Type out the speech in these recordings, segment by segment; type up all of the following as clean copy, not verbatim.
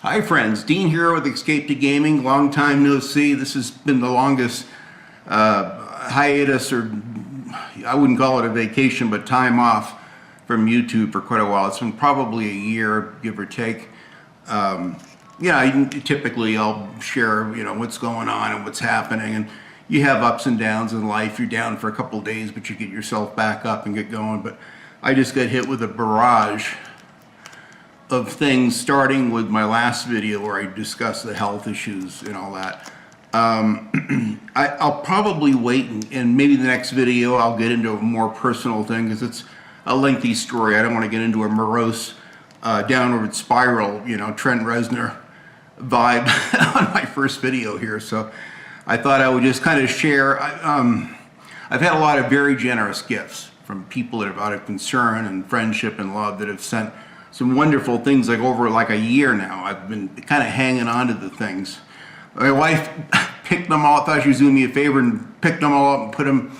Hi friends, Dean here with Escape to Gaming. Long time no see. This has been the longest hiatus, or I wouldn't call it a vacation, but time off from YouTube for quite a while. It's been probably a year, give or take. Typically I'll share, what's going on and what's happening, and you have ups and downs in life. You're down for a couple of days, but you get yourself back up and get going. But I just got hit with a barrage of things, starting with my last video where I discussed the health issues and all that. I'll probably wait, and maybe the next video I'll get into a more personal thing, because it's a lengthy story. I don't want to get into a morose downward spiral, Trent Reznor vibe on my first video here. So I thought I would just kind of share. I've had a lot of very generous gifts from people that have, out of concern and friendship and love, that have sent some wonderful things. Like over a year now, I've been kind of hanging on to the things. My wife picked them all, thought she was doing me a favor, and picked them all up and put them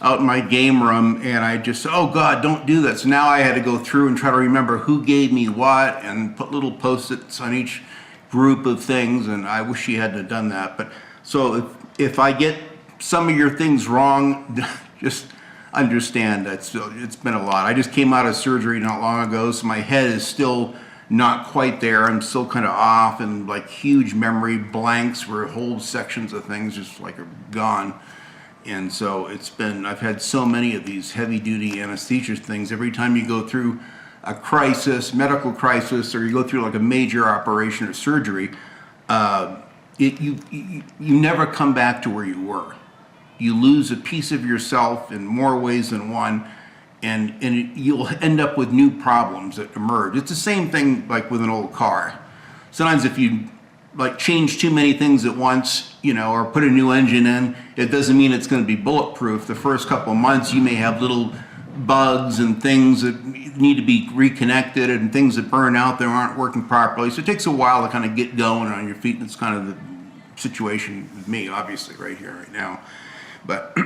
out in my game room, and I just said, oh God, don't do that. So now I had to go through and try to remember who gave me what, and put little post-its on each group of things, and I wish she hadn't have done that. But so if I get some of your things wrong, just understand that it's been a lot. I just came out of surgery not long ago, so my head is still not quite there. I'm still kind of off, and like huge memory blanks where whole sections of things just like are gone. And so I've had so many of these heavy duty anesthesia things. Every time you go through a crisis, medical crisis, or you go through like a major operation or surgery, you never come back to where you were. You lose a piece of yourself in more ways than one, and you'll end up with new problems that emerge. It's the same thing like with an old car. Sometimes if you change too many things at once, or put a new engine in, it doesn't mean it's going to be bulletproof. The first couple of months you may have little bugs and things that need to be reconnected, and things that burn out that aren't working properly. So it takes a while to kind of get going on your feet, and it's kind of the situation with me, obviously, right here, right now. But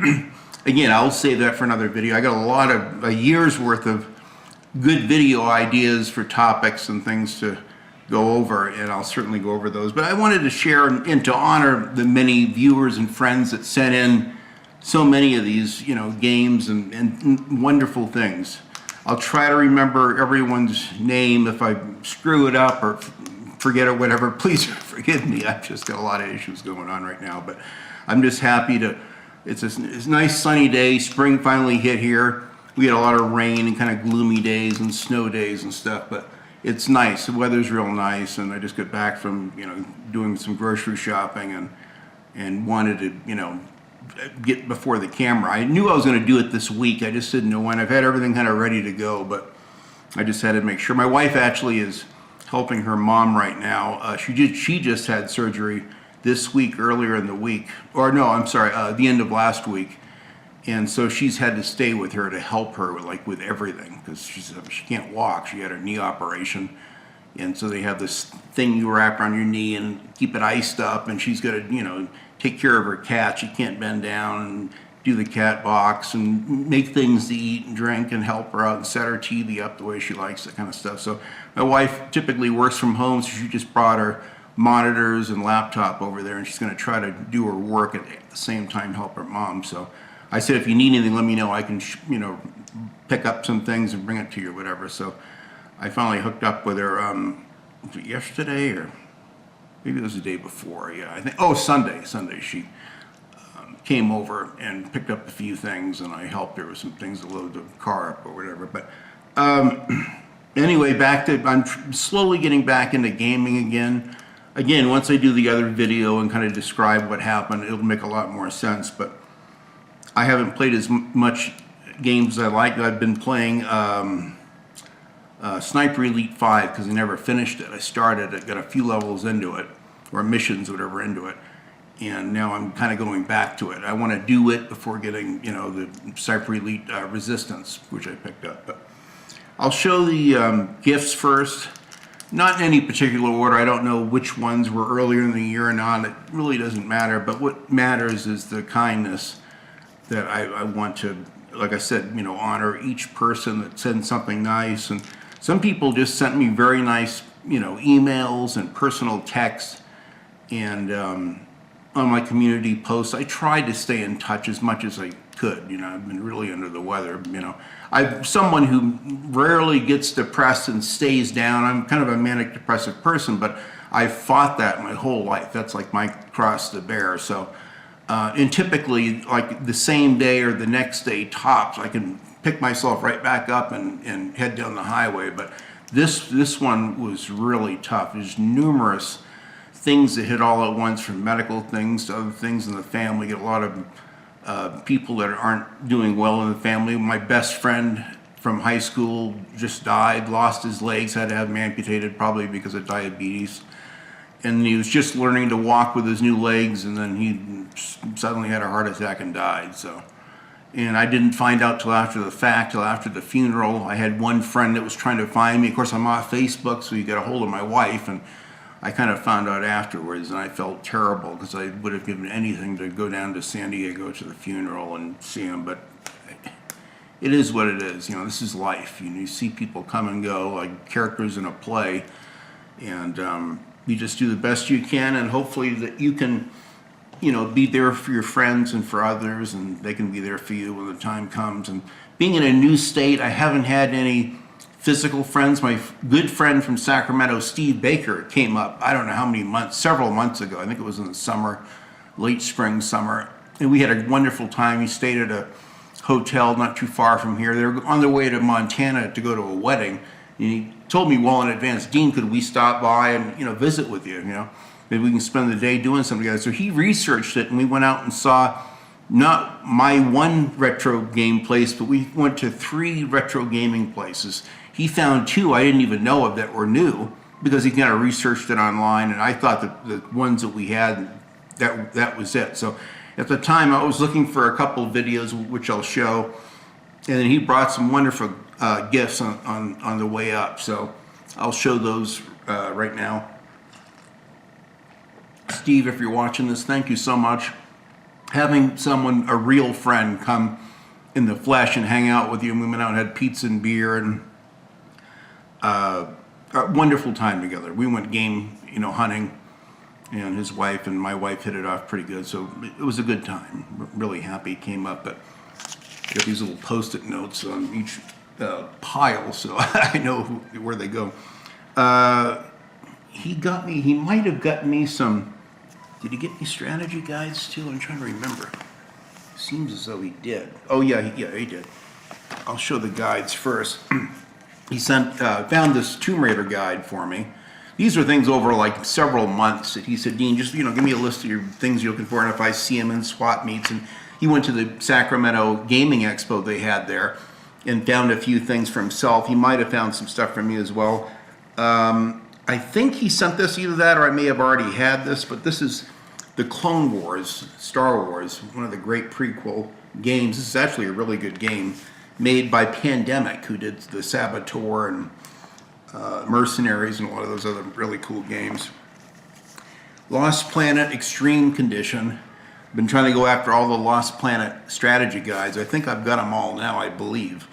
again, I'll save that for another video. I got a year's worth of good video ideas for topics and things to go over, and I'll certainly go over those. But I wanted to share and to honor the many viewers and friends that sent in so many of these, games and wonderful things. I'll try to remember everyone's name. If I screw it up or forget or whatever, please forgive me. I've just got a lot of issues going on right now, but I'm just happy to. It's a nice sunny day. Spring finally hit here. We had a lot of rain and kind of gloomy days and snow days and stuff, but it's nice. The weather's real nice, and I just got back from doing some grocery shopping and wanted to get before the camera. I knew I was going to do it this week. I just didn't know when. I've had everything kind of ready to go, but I just had to make sure. My wife actually is helping her mom right now. She just had surgery this week, earlier in the week, or no, I'm sorry, the end of last week. And so she's had to stay with her to help her with everything, because she can't walk. She had her knee operation, and so they have this thing you wrap around your knee and keep it iced up, and she's got to take care of her cat. She can't bend down and do the cat box and make things to eat and drink and help her out and set her TV up the way she likes, that kind of stuff. So my wife typically works from home, so she just brought her monitors and laptop over there, and she's going to try to do her work at the same time help her mom. So I said, if you need anything, let me know. I can pick up some things and bring it to you or whatever. So I finally hooked up with her was it yesterday, or maybe it was the day before. Yeah, I think Sunday she came over and picked up a few things, and I helped her with some things to load the car up or whatever. But anyway, I'm slowly getting back into gaming again. Again, once I do the other video and kind of describe what happened, it'll make a lot more sense. But I haven't played as much games as I like. I've been playing Sniper Elite 5 because I never finished it. I started it, got a few levels into it, or missions, whatever, into it, and now I'm kind of going back to it. I want to do it before getting, the Sniper Elite Resistance, which I picked up. But I'll show the gifts first. Not in any particular order. I don't know which ones were earlier in the year or not. It really doesn't matter. But what matters is the kindness that I want to, like I said, honor each person that sends something nice. And some people just sent me very nice, emails and personal texts, and on my community posts. I tried to stay in touch as much as I could. I've been really under the weather. I'm someone who rarely gets depressed and stays down. I'm kind of a manic depressive person, but I've fought that my whole life. That's like my cross to bear. So, and typically, like the same day or the next day tops, I can pick myself right back up and head down the highway. But this one was really tough. There's numerous things that hit all at once, from medical things to other things in the family. Get a lot of people that aren't doing well in the family. My best friend from high school just died, lost his legs, had to have them amputated, probably because of diabetes. And he was just learning to walk with his new legs, and then he suddenly had a heart attack and died. And I didn't find out till after the fact, till after the funeral. I had one friend that was trying to find me. Of course, I'm off Facebook, so you get a hold of my wife, and I kind of found out afterwards, and I felt terrible because I would have given anything to go down to San Diego to the funeral and see him. But it is what it is. This is life. You see people come and go like characters in a play, and you just do the best you can, and hopefully that you can, be there for your friends and for others, and they can be there for you when the time comes. And being in a new state, I haven't had any physical friends. My good friend from Sacramento, Steve Baker, came up, I don't know how many months, several months ago. I think it was in the summer, late spring, summer. And we had a wonderful time. He stayed at a hotel not too far from here. They were on their way to Montana to go to a wedding. And he told me well in advance, Dean, could we stop by and, visit with you, Maybe we can spend the day doing something together. So he researched it, and we went out and saw not my one retro game place, but we went to 3 retro gaming places. He found 2 I didn't even know of that were new, because he kind of researched it online, and I thought that the ones that we had, that was it. So at the time, I was looking for a couple of videos, which I'll show, and then he brought some wonderful gifts on the way up. So I'll show those right now. Steve, if you're watching this, thank you so much. Having someone, a real friend, come in the flesh and hang out with you, and we went out and had pizza and beer, and a wonderful time together. We went game, hunting, and his wife and my wife hit it off pretty good, so it was a good time. We're really happy it came up. But got these little Post-it notes on each pile, so I know where they go. He might have gotten me some. Did he get me strategy guides too? I'm trying to remember. Seems as though he did. Oh yeah, he did. I'll show the guides first. He found this Tomb Raider guide for me. These are things over like several months that he said, Dean, just give me a list of your things you're looking for, and if I see them in swap meets. And he went to the Sacramento Gaming Expo they had there and found a few things for himself. He might have found some stuff for me as well. I think he sent this, either that or I may have already had this, but this is the Clone Wars, Star Wars, one of the great prequel games. This is actually a really good game made by Pandemic, who did the Saboteur and Mercenaries and a lot of those other really cool games. Lost Planet Extreme Condition. Been trying to go after all the Lost Planet strategy guides. I think I've got them all now, I believe.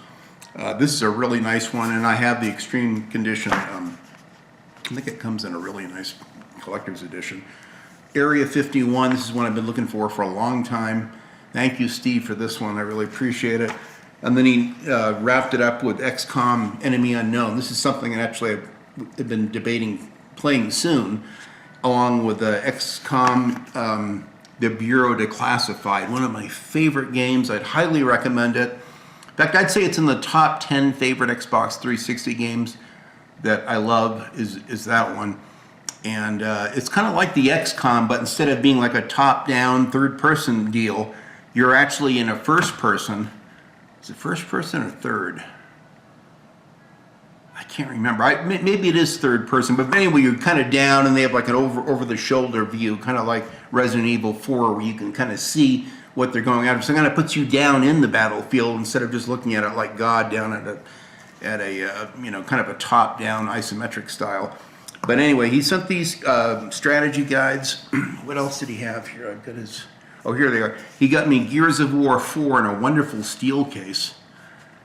This is a really nice one, and I have the Extreme Condition. I think it comes in a really nice collector's edition. Area 51, this is one I've been looking for a long time. Thank you, Steve, for this one. I really appreciate it. And then he wrapped it up with XCOM Enemy Unknown. This is something that actually I've been debating playing soon, along with XCOM, the Bureau Declassified. One of my favorite games. I'd highly recommend it. In fact, I'd say it's in the top 10 favorite Xbox 360 games that I love is that one. And it's kind of like the XCOM, but instead of being like a top-down, third-person deal, you're actually in a first-person. Is it first-person or third? I can't remember. Maybe it is third-person, but anyway, you're kind of down, and they have like an over-the-shoulder view, kind of like Resident Evil 4, where you can kind of see what they're going after. So it kind of puts you down in the battlefield instead of just looking at it like God down at a kind of a top-down isometric style. But anyway, he sent these strategy guides. What else did he have here? I've got his. Oh, here they are. He got me Gears of War 4 in a wonderful steel case.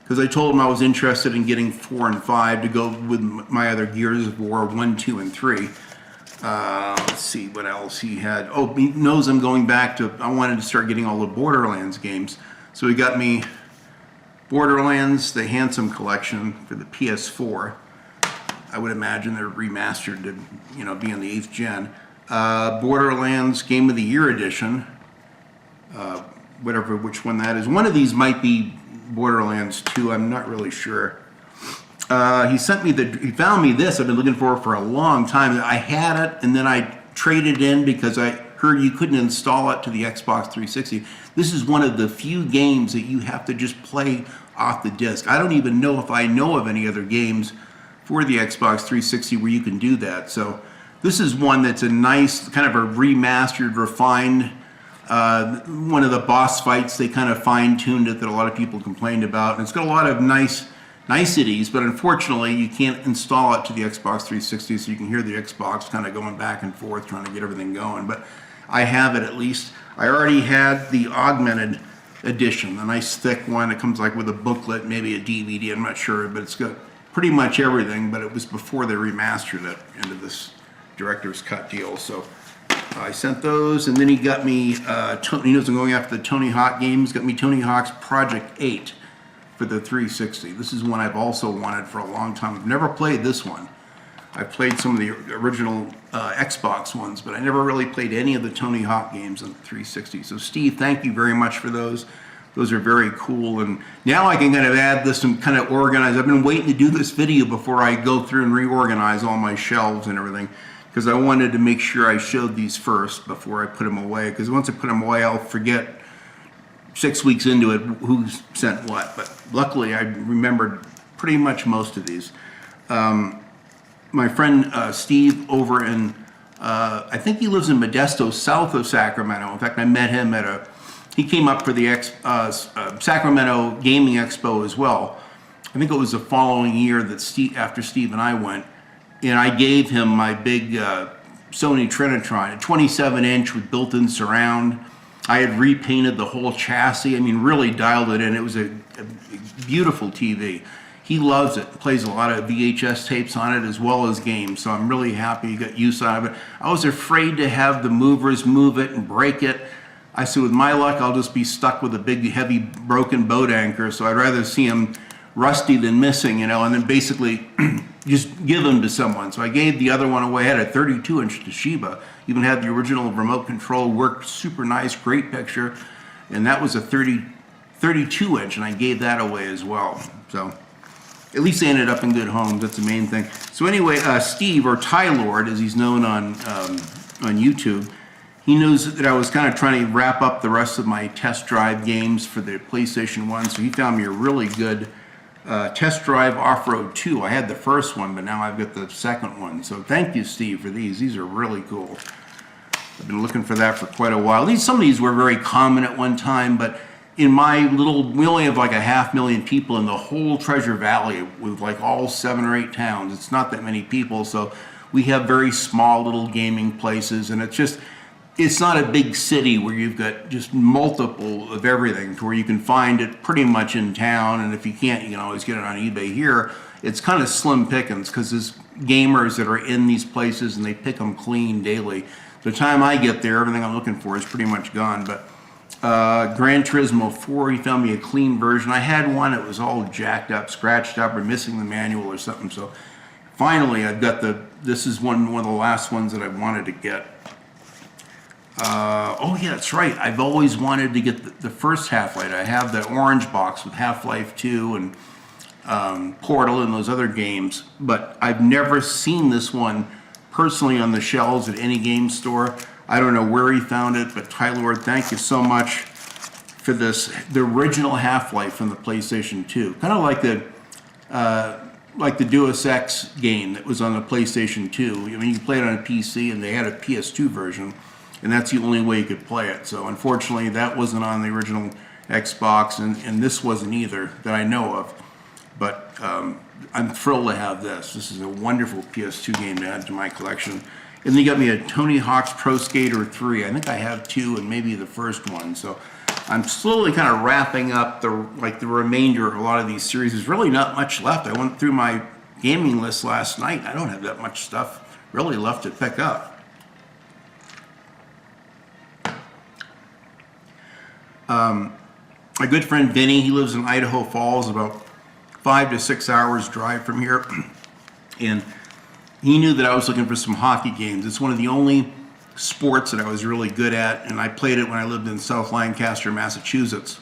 because I told him I was interested in getting 4 and 5 to go with my other Gears of War 1, 2, and 3. Let's see what else he had. Oh, he knows I'm going back to, I wanted to start getting all the Borderlands games. So he got me Borderlands, the Handsome Collection for the PS4. I would imagine they're remastered to, you know, be on the 8th gen. Borderlands Game of the Year edition. Whatever, which one that is. One of these might be Borderlands 2, I'm not really sure. He found me this I've been looking for a long time. I had it and then I traded in because I heard you couldn't install it to the Xbox 360. This is one of the few games that you have to just play off the disc. I don't even know if I know of any other games for the Xbox 360 where you can do that. So this is one that's a nice, kind of a remastered, refined, one of the boss fights, they kind of fine-tuned it that a lot of people complained about. And it's got a lot of niceties, but unfortunately you can't install it to the Xbox 360, so you can hear the Xbox kind of going back and forth trying to get everything going. But I have it at least. I already had the augmented edition, a nice thick one. It comes like with a booklet, maybe a DVD, I'm not sure, but it's got pretty much everything, but it was before they remastered it into this director's cut deal. So I sent those, and then he got me, he knows I'm going after the Tony Hawk games, got me Tony Hawk's Project 8 for the 360. This is one I've also wanted for a long time. I've never played this one. I've played some of the original Xbox ones, but I never really played any of the Tony Hawk games on the 360. So Steve, thank you very much for those. Those are very cool, and now I can kind of add this and kind of organize. I've been waiting to do this video before I go through and reorganize all my shelves and everything, because I wanted to make sure I showed these first before I put them away, because once I put them away, I'll forget 6 weeks into it who sent what. But luckily, I remembered pretty much most of these. My friend Steve over in, I think he lives in Modesto, south of Sacramento. In fact, I met him at he came up for the Sacramento Gaming Expo as well. I think it was the following year that after Steve and I went, and I gave him my big Sony Trinitron, a 27-inch with built-in surround. I had repainted the whole chassis. I mean, really dialed it in. It was a beautiful TV. He loves it. Plays a lot of VHS tapes on it as well as games. So I'm really happy he got use out of it. I was afraid to have the movers move it and break it. I said, with my luck, I'll just be stuck with a big, heavy, broken boat anchor. So I'd rather see him rusty than missing, you know, and then basically just give them to someone. So I gave the other one away. I had a 32-inch Toshiba. Even had the original remote control, worked super nice, great picture. And that was a 32-inch, and I gave that away as well. So at least they ended up in good homes. That's the main thing. So anyway, Steve, or Ty Lord, as he's known on YouTube, he knows that I was kind of trying to wrap up the rest of my test drive games for the PlayStation 1. So he found me a really good Test Drive Off-Road 2. I had the first one, but now I've got the second one. So thank you, Steve, for these. These are really cool. I've been looking for that for quite a while. Some of these were very common at one time, but in my we only have like 500,000 people in the whole Treasure Valley with like all 7 or 8 towns. It's not that many people, so we have very small little gaming places, and it's not a big city where you've got just multiple of everything to where you can find it pretty much in town, and if you can't, you can always get it on eBay here. It's kind of slim pickings because there's gamers that are in these places and they pick them clean daily. The time I get there, everything I'm looking for is pretty much gone. But Gran Turismo 4, he found me a clean version. I had one that was all jacked up, scratched up, or missing the manual or something. So finally, I've got this is one of the last ones that I wanted to get. Oh yeah, that's right. I've always wanted to get the first Half-Life. I have the orange box with Half-Life 2 and Portal and those other games, but I've never seen this one personally on the shelves at any game store. I don't know where he found it, but Tyler, thank you so much for this. The original Half-Life from the PlayStation 2, kind of like the Deus Ex game that was on the PlayStation 2. I mean, you could play it on a PC, and they had a PS2 version. And that's the only way you could play it. So unfortunately, that wasn't on the original Xbox, and this wasn't either that I know of. But I'm thrilled to have this. This is a wonderful PS2 game to add to my collection. And they got me a Tony Hawk's Pro Skater 3. I think I have 2 and maybe the first one. So I'm slowly kind of wrapping up the remainder of a lot of these series. There's really not much left. I went through my gaming list last night. I don't have that much stuff really left to pick up. My good friend Vinny, he lives in Idaho Falls, about 5 to 6 hours drive from here, and he knew that I was looking for some hockey games. It's one of the only sports that I was really good at, and I played it when I lived in South Lancaster, Massachusetts.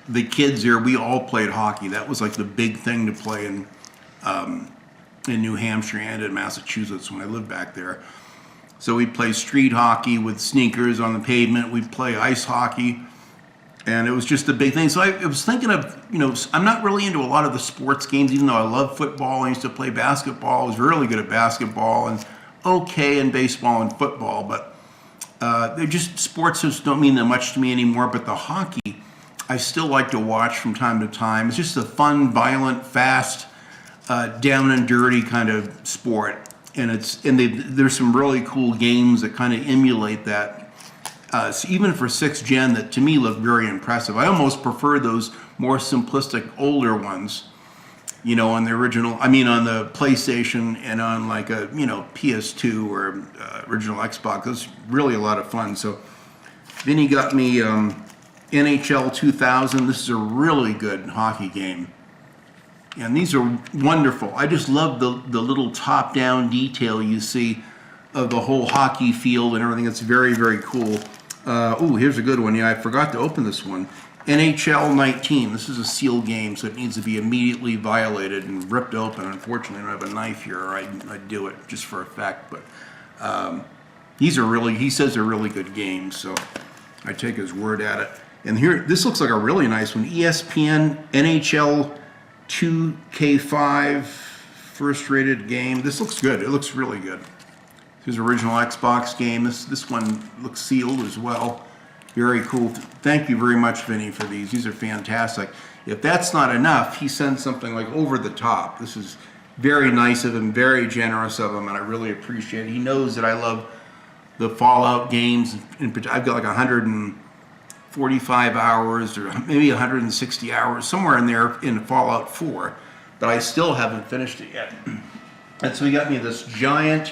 The kids there, we all played hockey. That was like the big thing to play in New Hampshire and in Massachusetts when I lived back there. So we'd play street hockey with sneakers on the pavement. We'd play ice hockey. And it was just a big thing. So I was thinking of, I'm not really into a lot of the sports games, even though I love football. I used to play basketball. I was really good at basketball and okay in baseball and football. But they're just, sports just don't mean that much to me anymore. But the hockey, I still like to watch from time to time. It's just a fun, violent, fast, down and dirty kind of sport. And there's some really cool games that kind of emulate that. So even for 6th gen, that to me look very impressive. I almost prefer those more simplistic older ones, on the original, on the PlayStation and on like a, PS2 or original Xbox. It's really a lot of fun. So then he got me NHL 2000. This is a really good hockey game. And these are wonderful. I just love the little top-down detail you see of the whole hockey field and everything. It's very, very cool. Here's a good one. Yeah, I forgot to open this one. NHL 19. This is a sealed game, so it needs to be immediately violated and ripped open. Unfortunately, I don't have a knife here, or I'd do it just for effect. But he says they're really good games, so I take his word at it. And here, this looks like a really nice one. ESPN NHL 2K5 first-rated game. This looks good. It looks really good. His original Xbox game. This one looks sealed as well. Very cool. Thank you very much, Vinny, for these. These are fantastic. If that's not enough, he sends something like over the top. This is very nice of him, very generous of him, and I really appreciate it. He knows that I love the Fallout games. I've got like 145 hours or maybe 160 hours, somewhere in there in Fallout 4, but I still haven't finished it yet. And so he got me this giant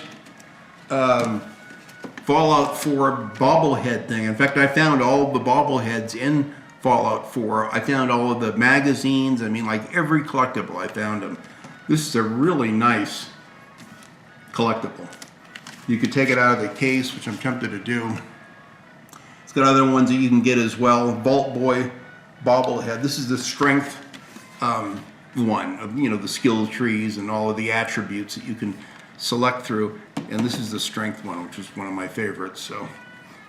Fallout 4 bobblehead thing. In fact, I found all the bobbleheads in Fallout 4. I found all of the magazines. Like every collectible, I found them. This is a really nice collectible. You could take it out of the case, which I'm tempted to do. It's got other ones that you can get as well. Vault Boy bobblehead. This is the strength one of, the skill trees and all of the attributes that you can select through. And this is the strength one, which is one of my favorites. So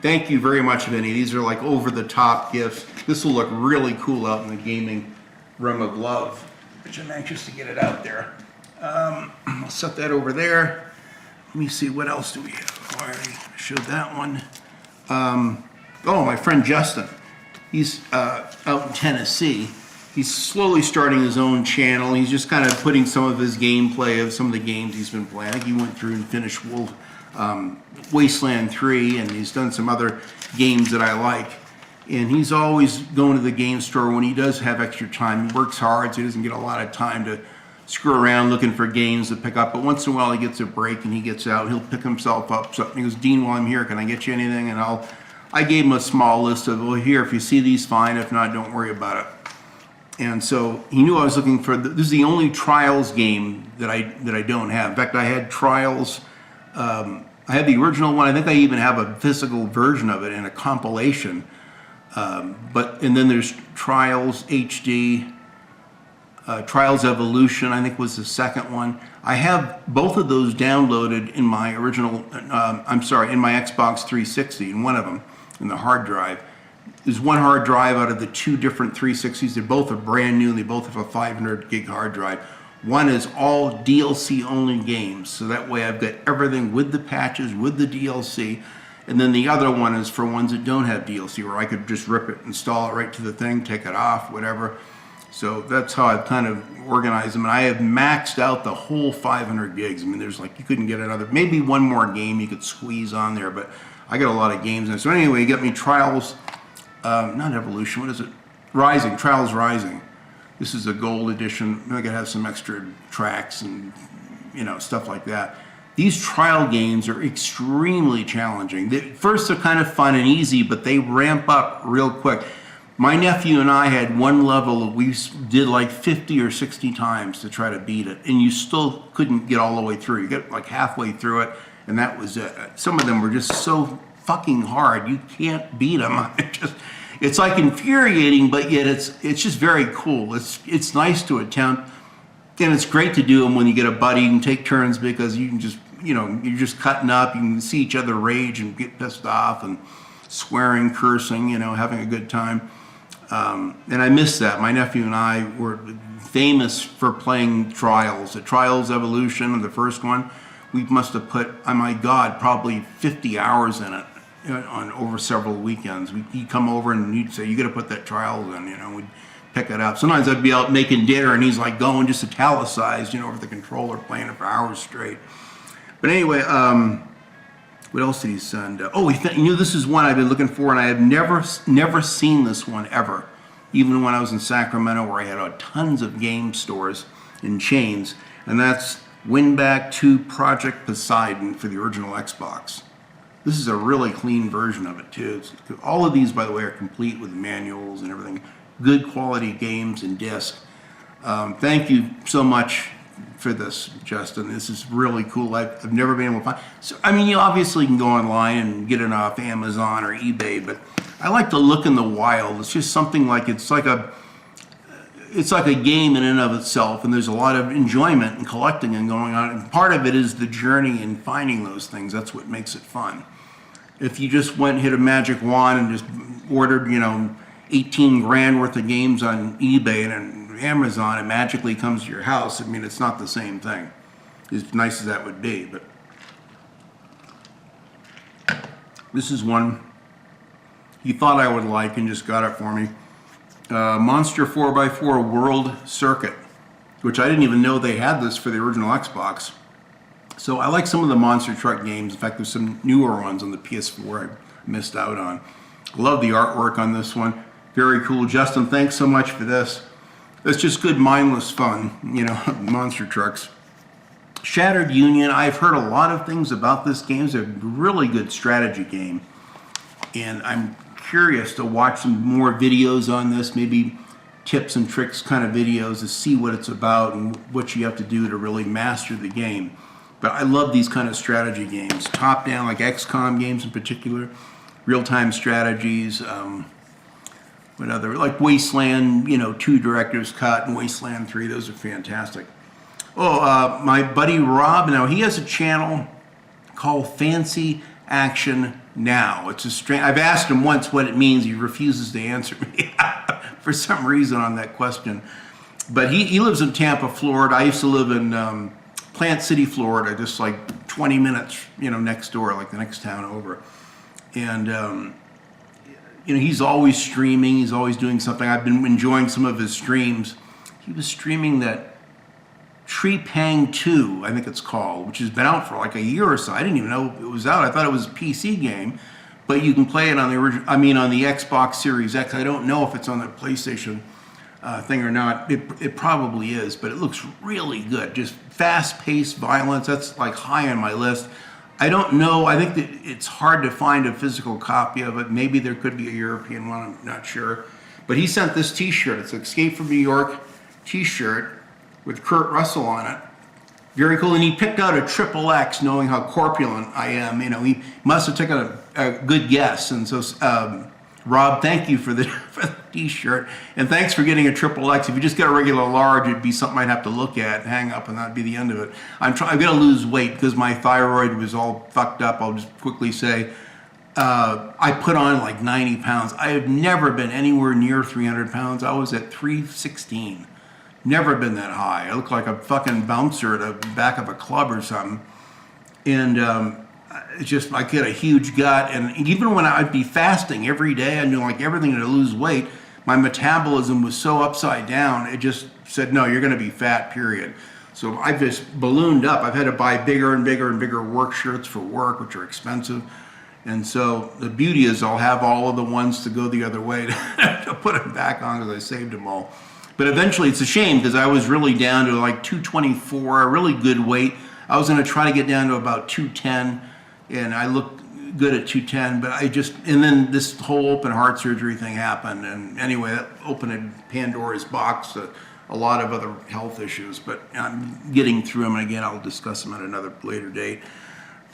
thank you very much, Vinny. These are like over-the-top gifts. This will look really cool out in the gaming room of love, which I'm anxious to get it out there. I'll set that over there. Let me see, what else do we have? I already showed that one. My friend Justin. He's out in Tennessee. He's slowly starting his own channel. He's just kind of putting some of his gameplay of some of the games he's been playing. I think he went through and finished Wasteland 3, and he's done some other games that I like. And he's always going to the game store when he does have extra time. He works hard, so he doesn't get a lot of time to screw around looking for games to pick up. But once in a while he gets a break and he gets out. He'll pick himself up something. He goes, Dean, while I'm here, can I get you anything? And I gave him a small list of, here, if you see these, fine. If not, don't worry about it. And so he knew I was looking for, this is the only Trials game that I don't have. In fact, I had Trials, I had the original one. I think I even have a physical version of it in a compilation. And then there's Trials HD, Trials Evolution, I think was the second one. I have both of those downloaded in my original, in my Xbox 360, in one of them, in the hard drive. There's one hard drive out of the two different 360s. They both are brand new, and they both have a 500 gig hard drive. One is all DLC only games, so that way I've got everything with the patches, with the DLC. And then the other one is for ones that don't have DLC, where I could just rip it, install it right to the thing, take it off, whatever. So that's how I've kind of organized them. And I have maxed out the whole 500 gigs. There's like, you couldn't get another, maybe one more game you could squeeze on there, but I got a lot of games in it. So anyway, you got me Trials Not Evolution, what is it? Rising, Trials Rising. This is a gold edition. I think it has some extra tracks and, stuff like that. These trial games are extremely challenging. First, they're kind of fun and easy, but they ramp up real quick. My nephew and I had one level we did like 50 or 60 times to try to beat it, and you still couldn't get all the way through. You get like halfway through it, and that was it. Some of them were just so fucking hard, you can't beat them. It's like infuriating, but yet it's just very cool. It's nice to attempt, and it's great to do them when you get a buddy. You can take turns because you can just, you're just cutting up. You can see each other rage and get pissed off and swearing, cursing, having a good time. And I miss that. My nephew and I were famous for playing Trials. The Trials Evolution, the first one, we must have put, oh my God, probably 50 hours in it on over several weekends. He'd come over and he'd say, "You got to put that Trials in," we'd pick it up. Sometimes I'd be out making dinner and he's like going just italicized, over the controller, playing it for hours straight. But anyway, what else did he send? This is one I've been looking for, and I have never seen this one ever. Even when I was in Sacramento, where I had tons of game stores and chains, and that's Winback 2 Project Poseidon for the original Xbox. This is a really clean version of it too. All of these, by the way, are complete with manuals and everything. Good quality games and disc. Thank you so much for this, Justin. This is really cool. I've never been able to find. So, you obviously can go online and get it off Amazon or eBay, but I like to look in the wild. It's just something like it's like a game in and of itself, and there's a lot of enjoyment and collecting and going on. And part of it is the journey in finding those things. That's what makes it fun. If you just went and hit a magic wand and just ordered, 18 grand worth of games on eBay and Amazon, it magically comes to your house. It's not the same thing, as nice as that would be. But this is one he thought I would like and just got it for me. Monster 4x4 World Circuit, which I didn't even know they had this for the original Xbox. So I like some of the monster truck games. In fact, there's some newer ones on the PS4 I missed out on. Love the artwork on this one. Very cool. Justin, thanks so much for this. It's just good, mindless fun, monster trucks. Shattered Union, I've heard a lot of things about this game. It's a really good strategy game. And I'm curious to watch some more videos on this, maybe tips and tricks kind of videos to see what it's about and what you have to do to really master the game. But I love these kind of strategy games, top-down, like XCOM games in particular, real-time strategies. What other, like Wasteland, 2 Director's Cut and Wasteland 3, those are fantastic. My buddy Rob, now he has a channel called Fancy Action Now. It's a strange, I've asked him once what it means. He refuses to answer me for some reason on that question. But he lives in Tampa, Florida. I used to live in Plant City, Florida, just like 20 minutes, next door, like the next town over. And, he's always streaming. He's always doing something. I've been enjoying some of his streams. He was streaming that Tree Pang 2, I think it's called, which has been out for like a year or so. I didn't even know it was out. I thought it was a PC game, but you can play it on the on the Xbox Series X. I don't know if it's on the PlayStation thing or not. It probably is, but it looks really good. Just fast-paced violence. That's like high on my list. I don't know. I think that it's hard to find a physical copy of it. Maybe there could be a European one. I'm not sure. But he sent this T-shirt. It's an Escape from New York T-shirt with Kurt Russell on it. Very cool. And he picked out a XXX, knowing how corpulent I am. He must have taken a good guess. And so, Rob, thank you for the T-shirt, and thanks for getting a XXX. If you just get a regular large, it'd be something I'd have to look at, hang up, and that'd be the end of it. I've got to lose weight because my thyroid was all fucked up. I'll just quickly say, I put on like 90 pounds. I have never been anywhere near 300 pounds. I was at 316. Never been that high. I look like a fucking bouncer at the back of a club or something. And it's just, I get a huge gut, and even when I'd be fasting every day, I knew like everything to lose weight, my metabolism was so upside down, it just said, no, you're going to be fat, period. So I've just ballooned up. I've had to buy bigger and bigger and bigger work shirts for work, which are expensive. And so the beauty is I'll have all of the ones to go the other way to put them back on because I saved them all. But eventually it's a shame because I was really down to like 224, a really good weight. I was going to try to get down to about 210, and I looked good at 210, but and then this whole open heart surgery thing happened. And anyway, that opened a Pandora's box to a lot of other health issues, but I'm getting through them. And again, I'll discuss them at another later date.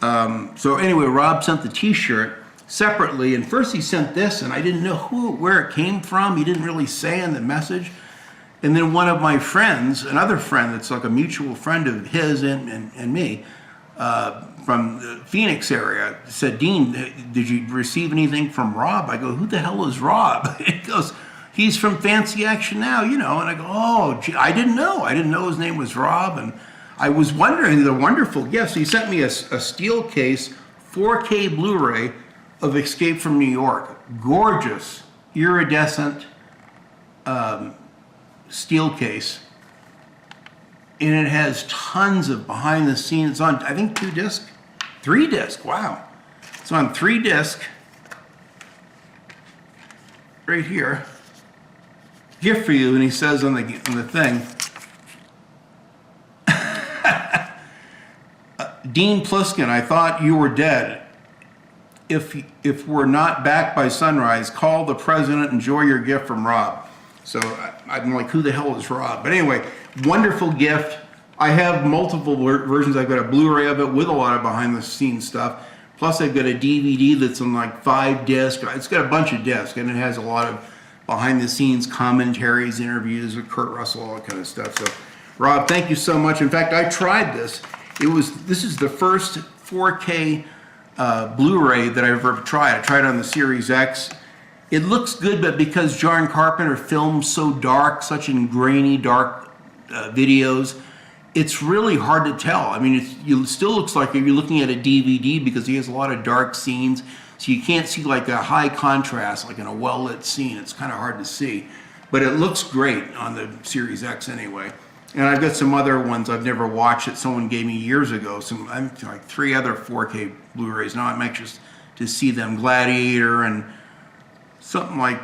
So anyway, Rob sent the t-shirt separately, and first he sent this, and I didn't know where it came from. He didn't really say in the message. And then one of my friends, another friend that's like a mutual friend of his and me, from the Phoenix area, said, "Dean, did you receive anything from Rob?" I go, "Who the hell is Rob?" He goes, "He's from Fancy Action Now, you know." And I go, "Oh, gee, I didn't know his name was Rob." And I was wondering, the wonderful gift. So he sent me a steel case, 4K Blu-ray of Escape from New York. Gorgeous, iridescent steel case. And it has tons of behind the scenes. It's on, I think, 3 disc. Wow. It's on 3 disc. Right here. Gift for you, and he says on the thing, Dean Pliskin, I thought you were dead. If we're not back by sunrise, call the president, enjoy your gift from Rob. So I'm like, who the hell is Rob? But anyway, wonderful gift. I have multiple versions. I've got a Blu-ray of it with a lot of behind-the-scenes stuff. Plus, I've got a DVD that's on like 5 discs. It's got a bunch of discs, and it has a lot of behind-the-scenes commentaries, interviews with Kurt Russell, all that kind of stuff. So, Rob, thank you so much. In fact, I tried this. This is the first 4K Blu-ray that I've ever tried. I tried it on the Series X. It looks good, but because John Carpenter films so dark, such in grainy, dark videos, it's really hard to tell. I mean, it still looks like you're looking at a DVD because he has a lot of dark scenes, so you can't see like a high contrast, like in a well-lit scene. It's kind of hard to see, but it looks great on the Series X anyway. And I've got some other ones I've never watched that someone gave me years ago. I'm like 3 other 4K Blu-rays. Now I'm anxious to see them. Gladiator and something like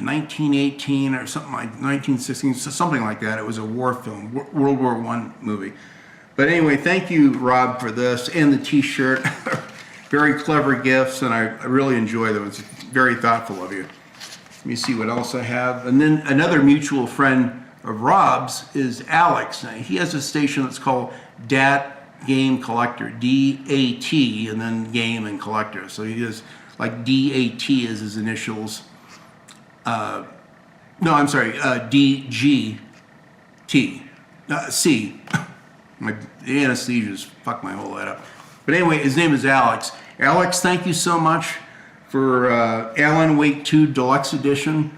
1918 or something like 1916, something like that. It was a war film, World War I movie. But anyway, thank you, Rob, for this and the t-shirt. Very clever gifts, and I really enjoy them. It's very thoughtful of you. Let me see what else I have. And then another mutual friend of Rob's is Alex. Now, he has a station that's called DAT Game Collector, D-A-T, and then Game and Collector. So he is like D-A-T is his initials. No, I'm sorry, D-G-T, C. The anesthesia's fucked my whole head up. But anyway, his name is Alex. Alex, thank you so much for Alan Wake 2 Deluxe Edition.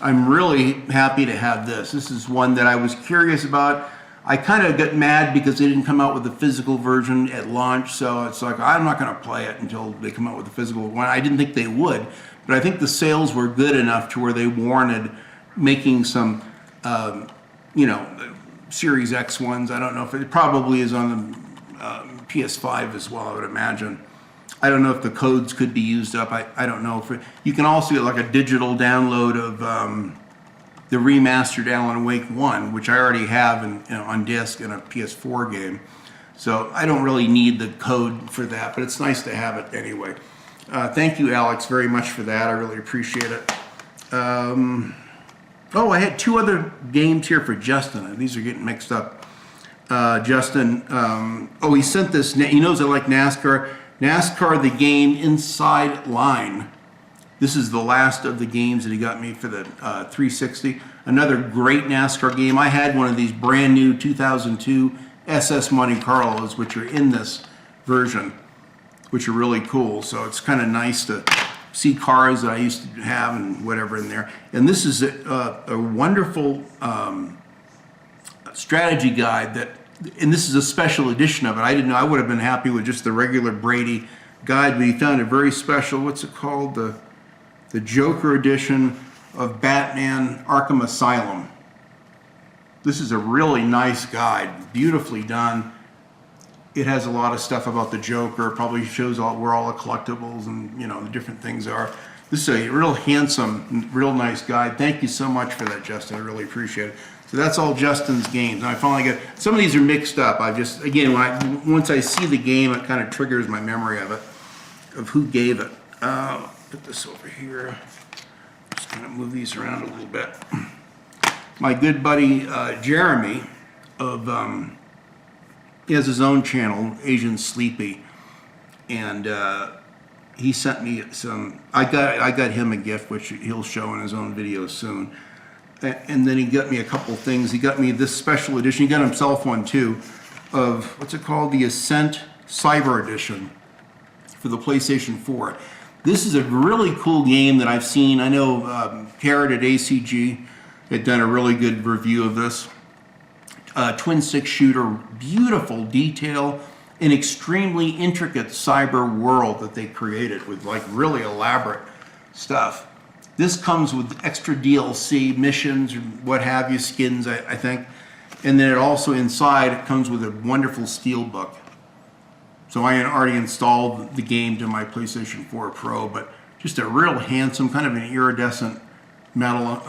I'm really happy to have this. This is one that I was curious about. I kind of got mad because they didn't come out with the physical version at launch, so it's like, I'm not going to play it until they come out with the physical one. I didn't think they would, but I think the sales were good enough to where they warranted making some, Series X ones. I don't know if it probably is on the PS5 as well, I would imagine. I don't know if the codes could be used up. I don't know if you can also get like a digital download of the remastered Alan Wake 1, which I already have on disc in a PS4 game. So I don't really need the code for that, but it's nice to have it anyway. Thank you, Alex, very much for that. I really appreciate it. I had 2 other games here for Justin. These are getting mixed up. Justin, he sent this. He knows I like NASCAR. NASCAR, the game Inside Line. This is the last of the games that he got me for the 360. Another great NASCAR game. I had one of these brand new 2002 SS Monte Carlos, which are in this version, which are really cool. So it's kind of nice to see cars that I used to have and whatever in there. And this is a wonderful strategy guide and this is a special edition of it. I didn't know. I would have been happy with just the regular Brady guide, but he found a very special, what's it called? The Joker edition of Batman Arkham Asylum. This is a really nice guide, beautifully done. It has a lot of stuff about the Joker. Probably shows where all the collectibles and the different things are. This is a real handsome, real nice guide. Thank you so much for that, Justin. I really appreciate it. So that's all Justin's games. And I finally got some of these are mixed up. I just again once I see the game, it kind of triggers my memory of it, of who gave it. Put this over here. Just kind of move these around a little bit. My good buddy Jeremy he has his own channel, Asian Sleepy, and he sent me some. I got him a gift, which he'll show in his own video soon. And then he got me a couple things. He got me this special edition. He got himself one too, of what's it called, the Ascent Cyber Edition for the PlayStation 4. This is a really cool game that I've seen. I know Carrot at ACG had done a really good review of this. Twin stick shooter, beautiful detail, an extremely intricate cyber world that they created with like really elaborate stuff. This comes with extra DLC, missions, or what have you, skins, I think. And then it also inside, it comes with a wonderful steel book. So I had already installed the game to my PlayStation 4 Pro, but just a real handsome, kind of an iridescent metal,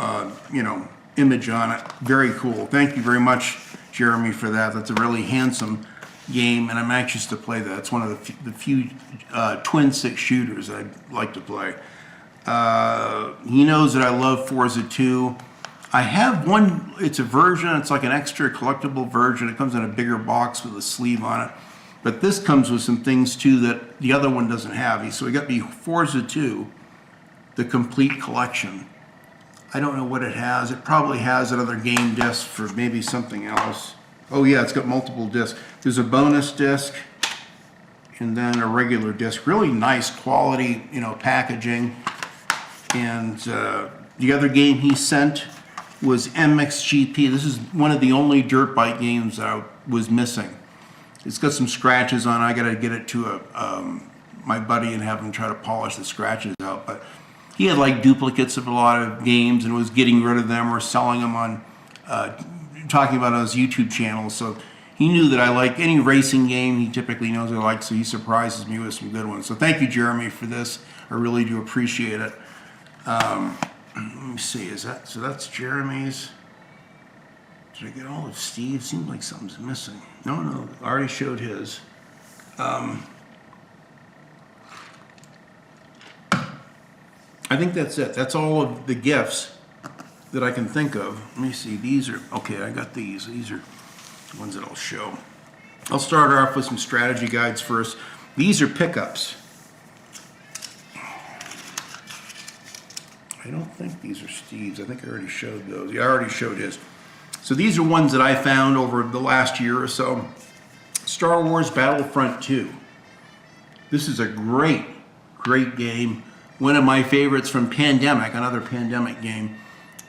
image on it. Very cool. Thank you very much, Jeremy, for that. That's a really handsome game, and I'm anxious to play that. It's one of the few twin stick shooters I'd like to play. He knows that I love Forza 2. I have one, it's a version, it's like an extra collectible version. It comes in a bigger box with a sleeve on it. But this comes with some things too that the other one doesn't have. So he got me Forza 2, the complete collection. I don't know what it has. It probably has another game disc for maybe something else. Oh yeah, it's got multiple discs. There's a bonus disc and then a regular disc. Really nice quality, packaging. And the other game he sent was MXGP. This is one of the only dirt bike games that I was missing. It's got some scratches on it. I got to get it to my buddy and have him try to polish the scratches out. But he had like duplicates of a lot of games and was getting rid of them or selling them on, talking about on his YouTube channel. So he knew that I like any racing game. He typically knows I like, so he surprises me with some good ones. So thank you, Jeremy, for this. I really do appreciate it. Let me see, so that's Jeremy's. Did I get all of Steve's? Seems like something's missing. No, I already showed his. I think that's it. That's all of the gifts that I can think of. Let me see, these are, okay, I got these. These are the ones that I'll show. I'll start off with some strategy guides first. These are pickups. I don't think these are Steve's. I think I already showed those. Yeah, I already showed his. So these are ones that I found over the last year or so. Star Wars Battlefront 2. This is a great game. One of my favorites from Pandemic, another Pandemic game.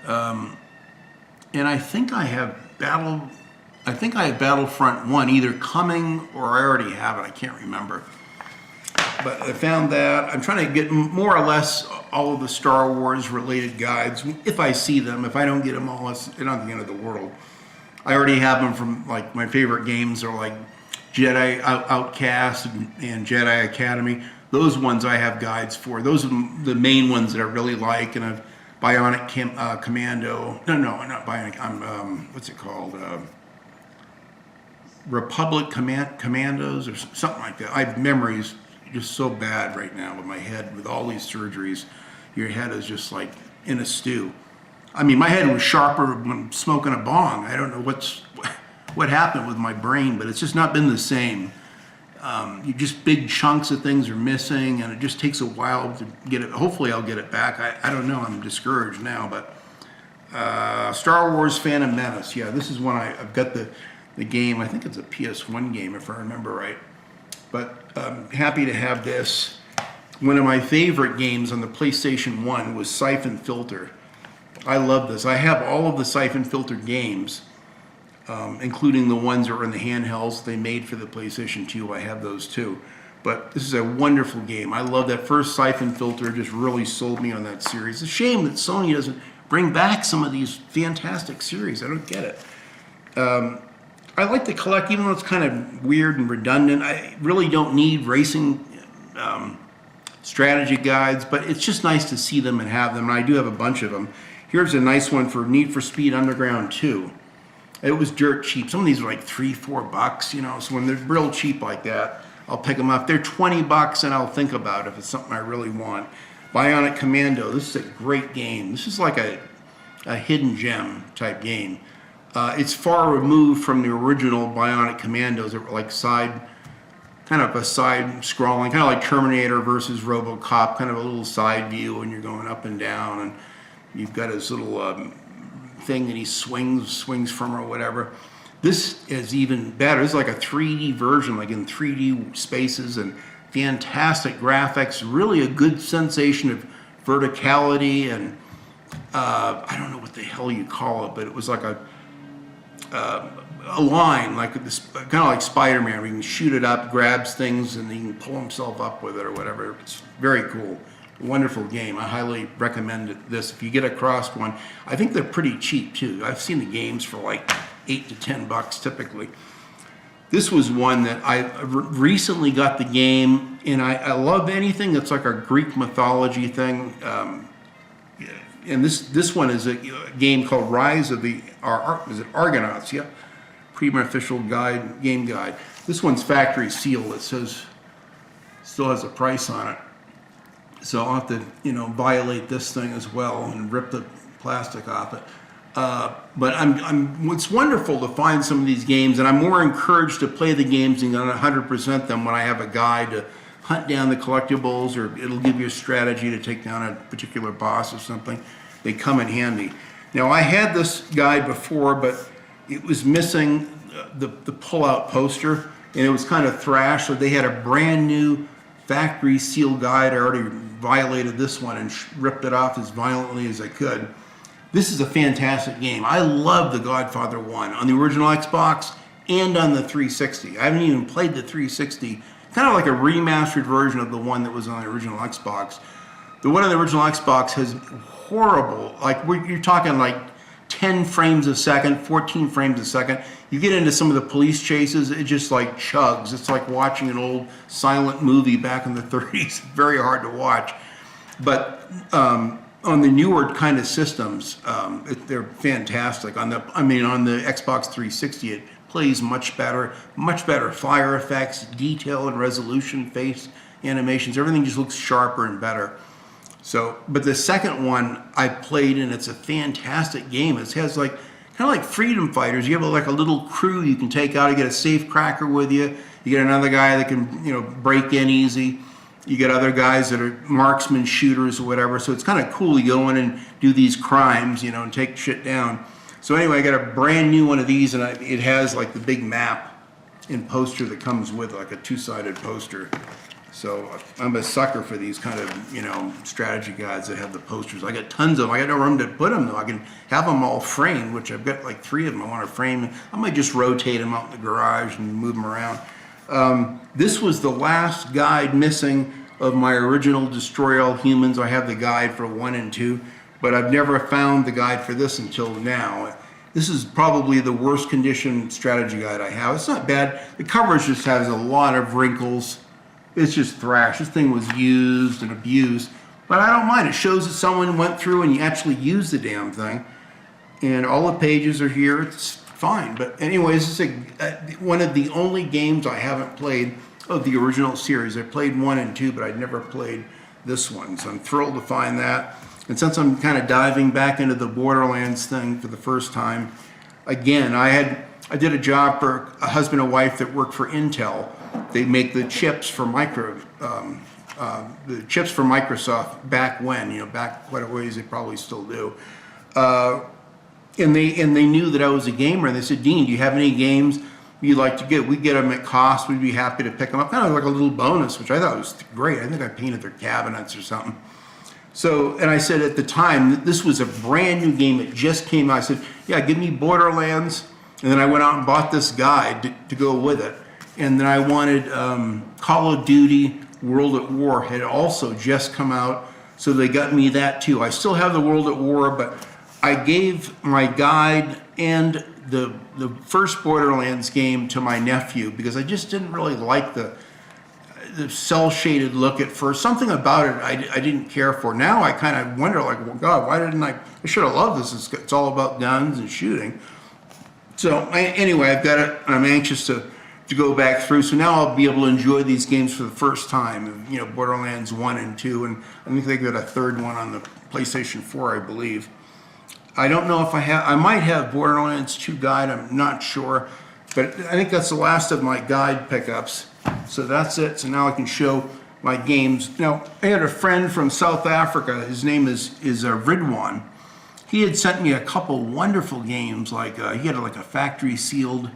And I think I have Battlefront 1 either coming or I already have it. I can't remember. But I found that. I'm trying to get more or less all of the Star Wars related guides if I see them. If I don't get them all, it's not the end of the world. I already have them from like my favorite games are like Jedi Outcast and Jedi Academy. Those ones I have guides for. Those are the main ones that I really like. And I've Bionic Commando. No, not Bionic. What's it called? Republic Commandos or something like that. I have memories just so bad right now with my head, with all these surgeries. Your head is just like in a stew. I mean, my head was sharper when smoking a bong. I don't know what happened with my brain, but it's just not been the same. You just big chunks of things are missing, and it just takes a while to get it. Hopefully, I'll get it back. I don't know. I'm discouraged now, but Star Wars Phantom Menace. Yeah, this is one I've got the game. I think it's a PS1 game if I remember right. But I'm happy to have this. One of my favorite games on the PlayStation 1 was Siphon Filter. I love this. I have all of the Siphon Filter games, including the ones that are in the handhelds they made for the PlayStation 2. I have those too. But this is a wonderful game. I love that first Siphon Filter. Just really sold me on that series. It's a shame that Sony doesn't bring back some of these fantastic series. I don't get it. I like to collect, even though it's kind of weird and redundant. I really don't need racing strategy guides, but it's just nice to see them and have them, and I do have a bunch of them. Here's a nice one for Need for Speed Underground 2. It was dirt cheap. Some of these are like $3-4, you know, so when they're real cheap like that, I'll pick them up. They're $20 and I'll think about it if it's something I really want. Bionic Commando, this is a great game. This is like a hidden gem type game. It's far removed from the original Bionic Commandos that were like kind of a side scrolling, kind of like Terminator versus RoboCop, kind of a little side view and you're going up and down and you've got his little thing that he swings from or whatever. This is even better. It's like a 3D version, like in 3D spaces and fantastic graphics, really a good sensation of verticality and I don't know what the hell you call it, but it was like a line, like this, kind of like Spider-Man, where you can shoot it up, grabs things, and he can pull himself up with it or whatever. It's very cool. Wonderful game. I highly recommend this. If you get across one, I think they're pretty cheap too. I've seen the games for like $8 to $10 typically. This was one that I recently got the game, and I love anything that's like a Greek mythology thing. And this one is a game called Rise of the Argonauts? Yeah, Premier Official Guide, Game Guide. This one's factory sealed. It says still has a price on it. So I'll have to, violate this thing as well and rip the plastic off it. But it's wonderful to find some of these games, and I'm more encouraged to play the games and 100% them when I have a guide to hunt down the collectibles, or it'll give you a strategy to take down a particular boss or something. They come in handy. Now, I had this guide before, but it was missing the pull-out poster, and it was kind of thrashed, so they had a brand new factory seal guide. I already violated this one and ripped it off as violently as I could. This is a fantastic game. I love The Godfather 1 on the original Xbox and on the 360. I haven't even played the 360. Kind of like a remastered version of the one that was on the original Xbox. The one on the original Xbox has horrible, you're talking like 10 frames a second, 14 frames a second. You get into some of the police chases, it just like chugs. It's like watching an old silent movie back in the 30s. Very hard to watch. But on the newer kind of systems, they're fantastic. On the Xbox 360, it plays much better fire effects, detail and resolution, face animations. Everything just looks sharper and better. So, but the second one I played, and it's a fantastic game. It has kind of like Freedom Fighters. You have like a little crew you can take out. You get a safe cracker with you. You get another guy that can, break in easy. You get other guys that are marksman shooters or whatever. So it's kind of cool. You go in and do these crimes, and take shit down. So anyway, I got a brand new one of these, and it has like the big map and poster that comes with like a two-sided poster. So I'm a sucker for these kind of, strategy guides that have the posters. I got tons of them. I got no room to put them though. I can have them all framed, which I've got like 3 of them I want to frame. I might just rotate them out in the garage and move them around. This was the last guide missing of my original Destroy All Humans. I have the guide for 1 and 2, but I've never found the guide for this until now. This is probably the worst condition strategy guide I have. It's not bad. The coverage just has a lot of wrinkles. It's just thrash. This thing was used and abused, but I don't mind. It shows that someone went through and you actually used the damn thing. And all the pages are here. It's fine. But anyways, this is one of the only games I haven't played of the original series. I played 1 and 2, but I'd never played this one. So I'm thrilled to find that. And since I'm kind of diving back into the Borderlands thing for the first time, again, I did a job for a husband and wife that worked for Intel. They make the chips for Microsoft back when, back quite a ways. They probably still do. And they knew that I was a gamer, and they said, "Dean, do you have any games you'd like to get? We get them at cost. We'd be happy to pick them up." Kind of like a little bonus, which I thought was great. I think I painted their cabinets or something. So, and I said at the time, this was a brand new game. It just came out. I said, "Yeah, give me Borderlands." And then I went out and bought this guide to go with it. And then I wanted Call of Duty World at War had also just come out, so they got me that too. I still have the World at War, but I gave my guide and the first Borderlands game to my nephew because I just didn't really like the cell-shaded look at first. Something about it I didn't care for. Now I kind of wonder, like, well, God, why didn't I should have loved this. It's all about guns and shooting. So anyway, I've got it. I'm anxious to go back through. So now I'll be able to enjoy these games for the first time. You know, Borderlands 1 and 2, and I think they got a third one on the PlayStation 4, I believe. I don't know if I might have Borderlands 2 guide, I'm not sure. But I think that's the last of my guide pickups. So that's it. So now I can show my games. Now, I had a friend from South Africa. His name is Ridwan. He had sent me a couple wonderful games. Like he had like a factory sealed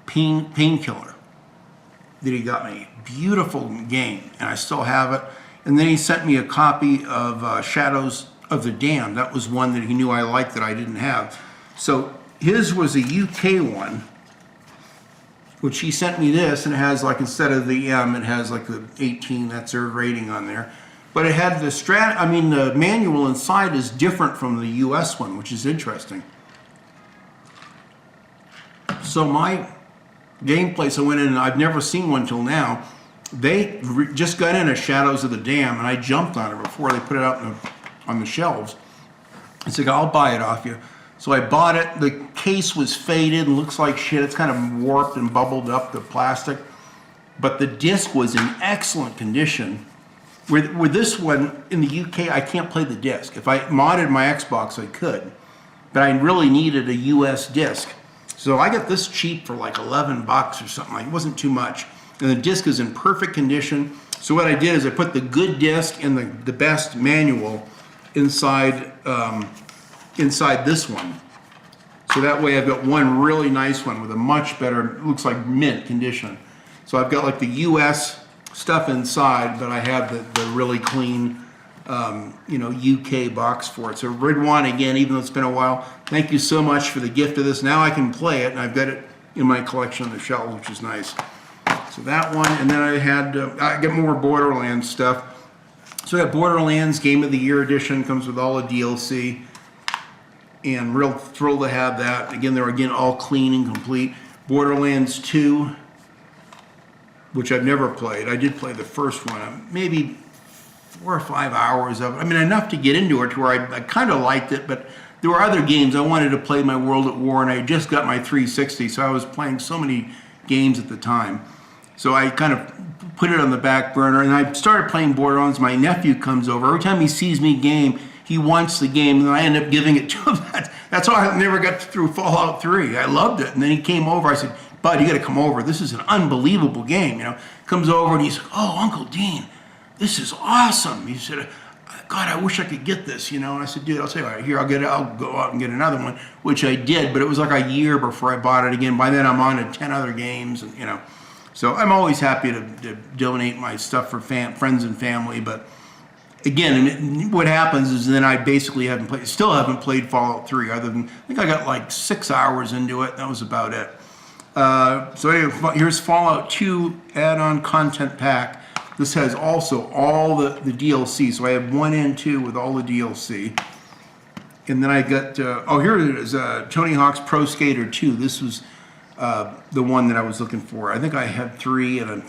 painkiller that he got me. Beautiful game, and I still have it. And then he sent me a copy of Shadows of the Damned. That was one that he knew I liked that I didn't have. So his was a UK one, which he sent me this, and it has, like, instead of the M, it has like the 18, that's their rating on there. But it had the manual inside is different from the US one, which is interesting. So my game place I went in, and I've never seen one till now. They just got in a Shadows of the Dam, and I jumped on it before they put it out on the shelves. I said, I'll buy it off you. So I bought it. The case was faded and looks like shit. It's kind of warped and bubbled up, the plastic. But the disc was in excellent condition. With this one, in the UK, I can't play the disc. If I modded my Xbox, I could. But I really needed a US disc. So I got this cheap for like 11 bucks or something. Like, it wasn't too much. And the disc is in perfect condition. So what I did is I put the good disc and the best manual inside this one. So that way I've got one really nice one with a much better, looks like mint condition. So I've got like the US stuff inside, but I have the really clean, UK box for it. So Ridwan, again, even though it's been a while, thank you so much for the gift of this. Now I can play it, and I've got it in my collection on the shelves, which is nice. So that one, and then I got more Borderlands stuff. So I got Borderlands Game of the Year edition, comes with all the DLC. And real thrilled to have that. Again, they're all clean and complete. Borderlands 2, which I've never played. I did play the first one, maybe 4 or 5 hours of it. I mean, enough to get into it to where I kind of liked it, but there were other games. I wanted to play my World at War, and I just got my 360, so I was playing so many games at the time. So I kind of put it on the back burner, and I started playing Borderlands. My nephew comes over. Every time he sees me game, he wants the game, and I end up giving it to him. That's why I never got through Fallout 3. I loved it. And then he came over. I said, Bud, you got to come over. This is an unbelievable game. Comes over, and he's like, oh, Uncle Dean, this is awesome. He said, God, I wish I could get this, And I said, dude, I'll tell you what, here, I'll go out and get another one, which I did. But it was like a year before I bought it again. By then, I'm on to 10 other games, and So I'm always happy to donate my stuff for friends and family, but again, what happens is then I basically still haven't played Fallout 3, other than, I think I got like 6 hours into it. That was about it. So anyway, here's Fallout 2 add-on content pack. This has also all the DLC. So I have 1 and 2 with all the DLC. And then I got, here it is, Tony Hawk's Pro Skater 2. This was the one that I was looking for. I think I had 3, and I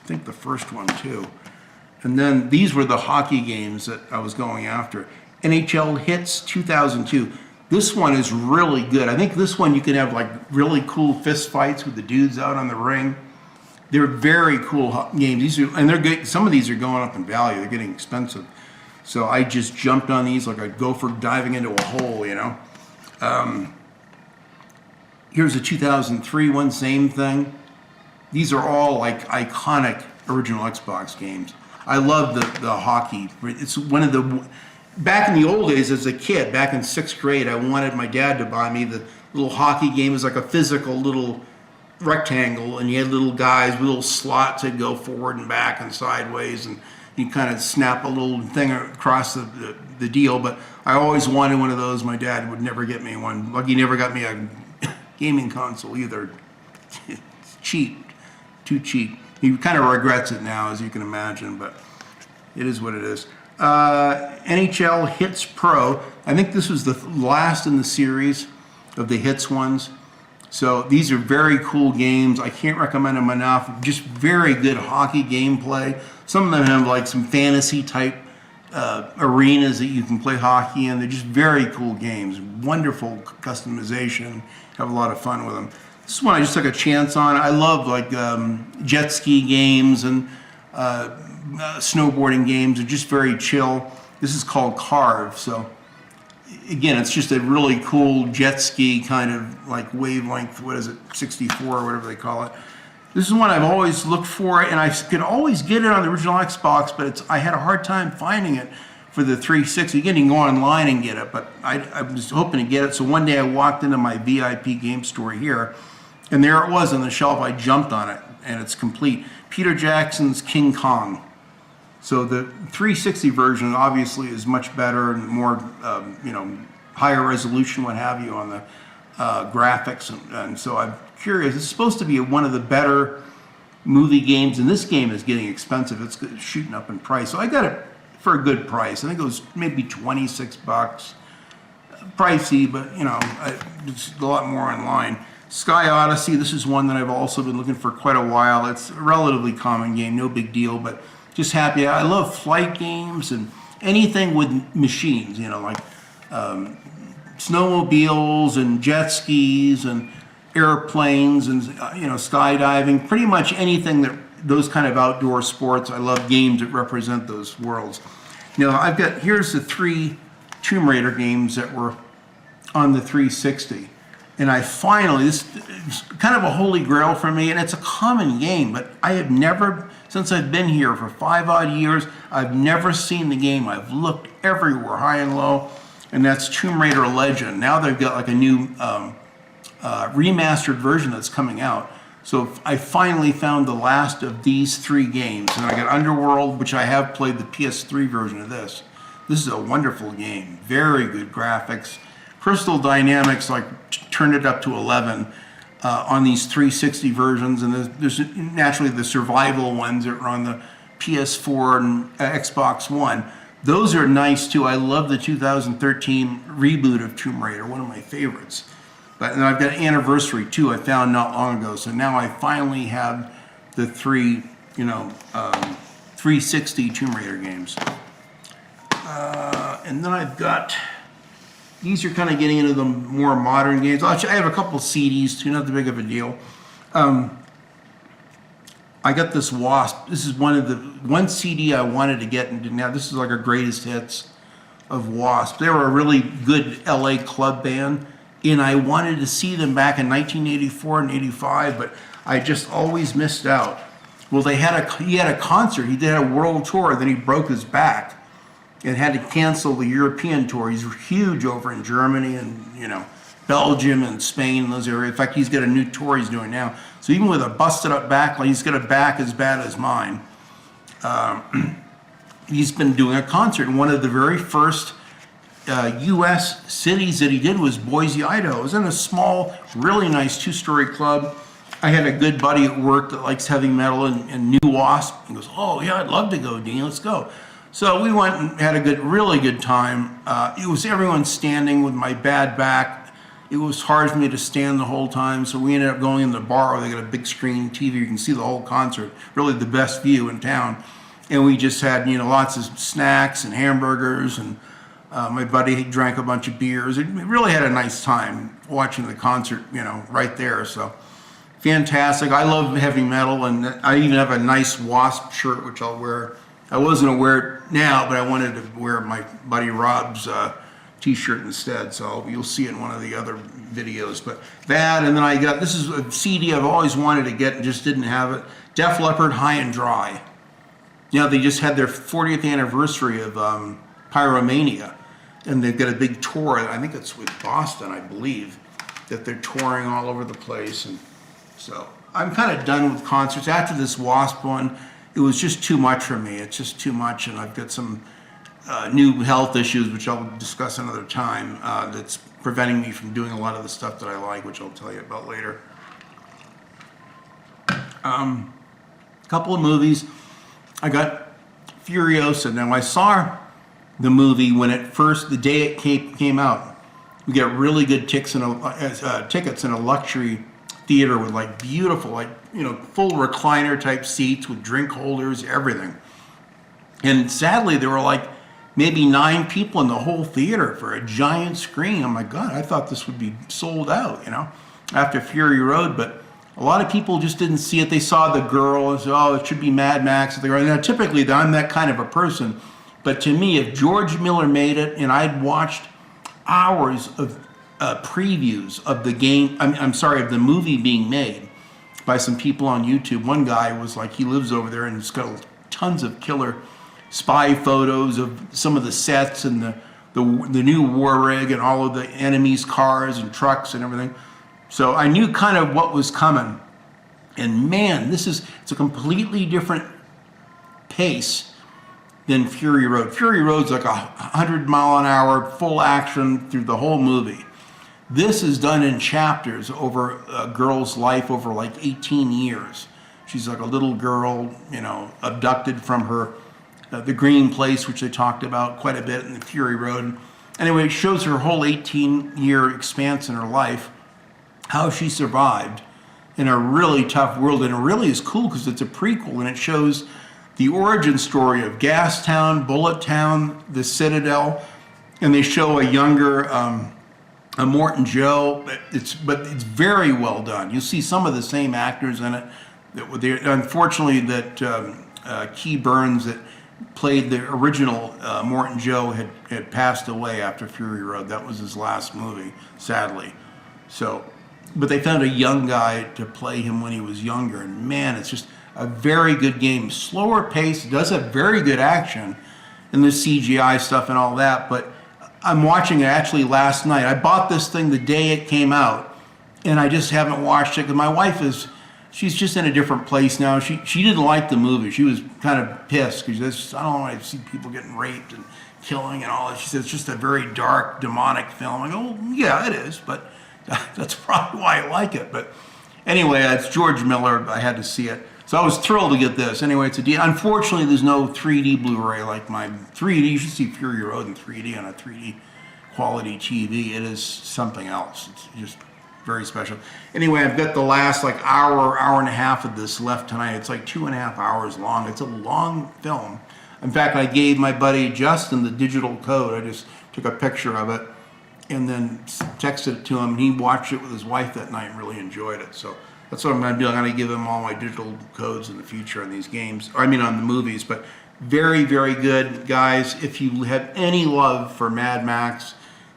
think the first one too. And then these were the hockey games that I was going after. NHL Hits 2002. This one is really good. I think this one you can have like really cool fist fights with the dudes out on the ring. They're very cool games. They're good. Some of these are going up in value. They're getting expensive. So I just jumped on these like a gopher diving into a hole, Here's a 2003 one, same thing. These are all like iconic original Xbox games. I love the hockey. It's one of the, back in the old days as a kid, back in 6th grade, I wanted my dad to buy me the little hockey game. It was like a physical little rectangle, and you had little guys with little slots that go forward and back and sideways, and you kind of snap a little thing across the deal. But I always wanted one of those. My dad would never get me one. Like, he never got me a gaming console either. It's cheap, too cheap. He kind of regrets it now, as you can imagine, but it is what it is. NHL Hits Pro. I think this was the last in the series. of the hits ones. So these are very cool games. I can't recommend them enough. Just very good hockey gameplay. Some of them have like some fantasy type arenas that you can play hockey in. They're just very cool games. Wonderful customization. Have a lot of fun with them. This is one I just took a chance on. I love like jet ski games and snowboarding games. They're just very chill. This is called Carve. So again, it's just a really cool jet ski kind of like wavelength, what is it, 64 or whatever they call it. This is one I've always looked for, and I could always get it on the original Xbox, but I had a hard time finding it for the 360. Again, you can go online and get it, but I was hoping to get it. So one day I walked into my VIP game store here, and there it was on the shelf. I jumped on it, and it's complete. Peter Jackson's King Kong. So the 360 version obviously is much better and more, higher resolution, what have you, on the graphics. And so I'm curious. It's supposed to be one of the better movie games, and this game is getting expensive. It's shooting up in price. So I got it for a good price. I think it was maybe $26. Pricey, but it's a lot more online. Sky Odyssey. This is one that I've also been looking for quite a while. It's a relatively common game, no big deal, but just happy. I love flight games and anything with machines, like snowmobiles and jet skis and airplanes and skydiving. Pretty much anything those kind of outdoor sports. I love games that represent those worlds. Now here's the 3 Tomb Raider games that were on the 360. And I finally, this is kind of a holy grail for me, and it's a common game, but I have never, since I've been here for 5 odd years, I've never seen the game. I've looked everywhere, high and low, and that's Tomb Raider Legend. Now they've got like a new remastered version that's coming out. So I finally found the last of these 3 games, and I got Underworld, which I have played the PS3 version of this. This is a wonderful game, very good graphics. Crystal Dynamics turned it up to 11 on these 360 versions, and there's naturally the survival ones that are on the PS4 and Xbox One. Those are nice too. I love the 2013 reboot of Tomb Raider, one of my favorites. And I've got Anniversary too. I found not long ago, so now I finally have the 360 Tomb Raider games. And then I've got. These are kind of getting into the more modern games. I have a couple CDs too, not that big of a deal. I got this Wasp. This is one CD I wanted to get and didn't have. This is like a greatest hits of Wasp. They were a really good LA club band, and I wanted to see them back in 1984 and 85, but I just always missed out. Well, he had a concert. He did a world tour, then he broke his back and had to cancel the European tour. He's huge over in Germany and Belgium and Spain and those areas. In fact, he's got a new tour he's doing now. So even with a busted up back, he's got a back as bad as mine. He's been doing a concert, and one of the very first U.S. cities that he did was Boise, Idaho. It was in a small, really nice 2-story club. I had a good buddy at work that likes heavy metal and knew Wasp. He goes, "Oh yeah, I'd love to go, Dean. Let's go." So we went and had a really good time. It was everyone standing with my bad back. It was hard for me to stand the whole time, so we ended up going in the bar where they got a big screen TV. You can see the whole concert, really the best view in town. And we just had, lots of snacks and hamburgers, and my buddy drank a bunch of beers. We really had a nice time watching the concert, right there. So fantastic. I love heavy metal, and I even have a nice Wasp shirt, which I'll wear. I wasn't going to wear it now, but I wanted to wear my buddy Rob's t-shirt instead, so you'll see it in one of the other videos. But that, and then this is a CD I've always wanted to get and just didn't have it. Def Leppard, High and Dry. They just had their 40th anniversary of Pyromania, and they've got a big tour. I think it's with Boston, I believe, that they're touring all over the place. And so I'm kind of done with concerts. After this Wasp one, it was just too much for me. It's just too much, and I've got some new health issues, which I'll discuss another time, that's preventing me from doing a lot of the stuff that I like, which I'll tell you about later. A couple of movies. I got Furiosa. Now, I saw the movie the day it came out. It We get really good tickets in a luxury theater with like beautiful, like, you know, full recliner type seats with drink holders, everything. And sadly, there were like maybe 9 people in the whole theater for a giant screen. Oh my God, I thought this would be sold out, you know, after Fury Road. But a lot of people just didn't see it. They saw the girl and said, oh, it should be Mad Max. Now, typically, I'm that kind of a person. But to me, if George Miller made it and I'd watched hours of previews of the game, of the movie being made by some people on YouTube. One guy was like, he lives over there and he's got tons of killer spy photos of some of the sets and the new war rig and all of the enemy's cars and trucks and everything. So I knew kind of what was coming. And man, it's a completely different pace than Fury Road. Fury Road's like 100-mile-an-hour full action through the whole movie. This is done in chapters over a girl's life over like 18 years. She's like a little girl, you know, abducted from her, the green place, which they talked about quite a bit in the Fury Road. Anyway, it shows her whole 18-year expanse in her life, how she survived in a really tough world. And it really is cool because it's a prequel and it shows the origin story of Gastown, Bullet Town, the Citadel, and they show a younger a Morton Joe. But it's very well done. You'll see some of the same actors in it. Unfortunately, that Key Burns that played the original Morton Joe had passed away after Fury Road. That was his last movie, sadly. So, but they found a young guy to play him when he was younger, and man, it's just a very good game. Slower pace, does have very good action and the CGI stuff and all that, but I'm watching it actually last night. I bought this thing the day it came out, and I just haven't watched it because my wife she's just in a different place now. She didn't like the movie. She was kind of pissed because I don't want to see people getting raped and killing and all that. She said it's just a very dark, demonic film. I go, well, yeah, it is, but that's probably why I like it. But anyway, it's George Miller. I had to see it. So I was thrilled to get this. Anyway, unfortunately, there's no 3D Blu-ray like my 3D. You should see Fury Road in 3D on a 3D quality TV. It is something else. It's just very special. Anyway, I've got the last like hour and a half of this left tonight. It's like 2.5 hours long. It's a long film. In fact, I gave my buddy Justin the digital code. I just took a picture of it and then texted it to him. He watched it with his wife that night and really enjoyed it. So that's what I'm going to do. I'm going to give him all my digital codes in the future on these games. On the movies. But very, very good, guys. If you have any love for Mad Max,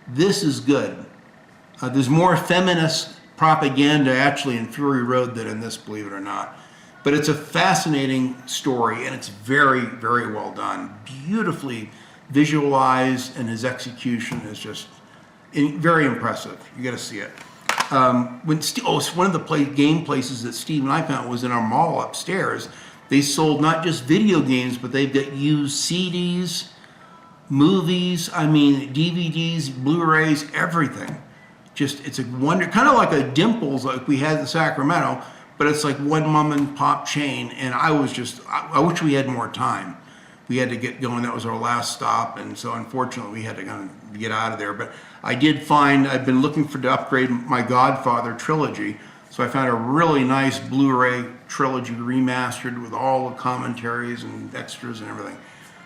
this is good. There's more feminist propaganda actually in Fury Road than in this, believe it or not. But it's a fascinating story, and it's very, very well done. Beautifully visualized, and his execution is just very impressive. You got to see it. One of the game places that Steve and I found was in our mall upstairs. They sold not just video games, but they've got used CDs, movies, DVDs, Blu-rays, everything. Just, it's a wonder, kind of like a Dimples like we had in Sacramento, but it's like one mom and pop chain. And I wish we had more time. We had to get going. That was our last stop. And so unfortunately we had to kind of get out of there. But I did find, I've been looking to upgrade my Godfather trilogy. So I found a really nice Blu-ray trilogy remastered with all the commentaries and extras and everything.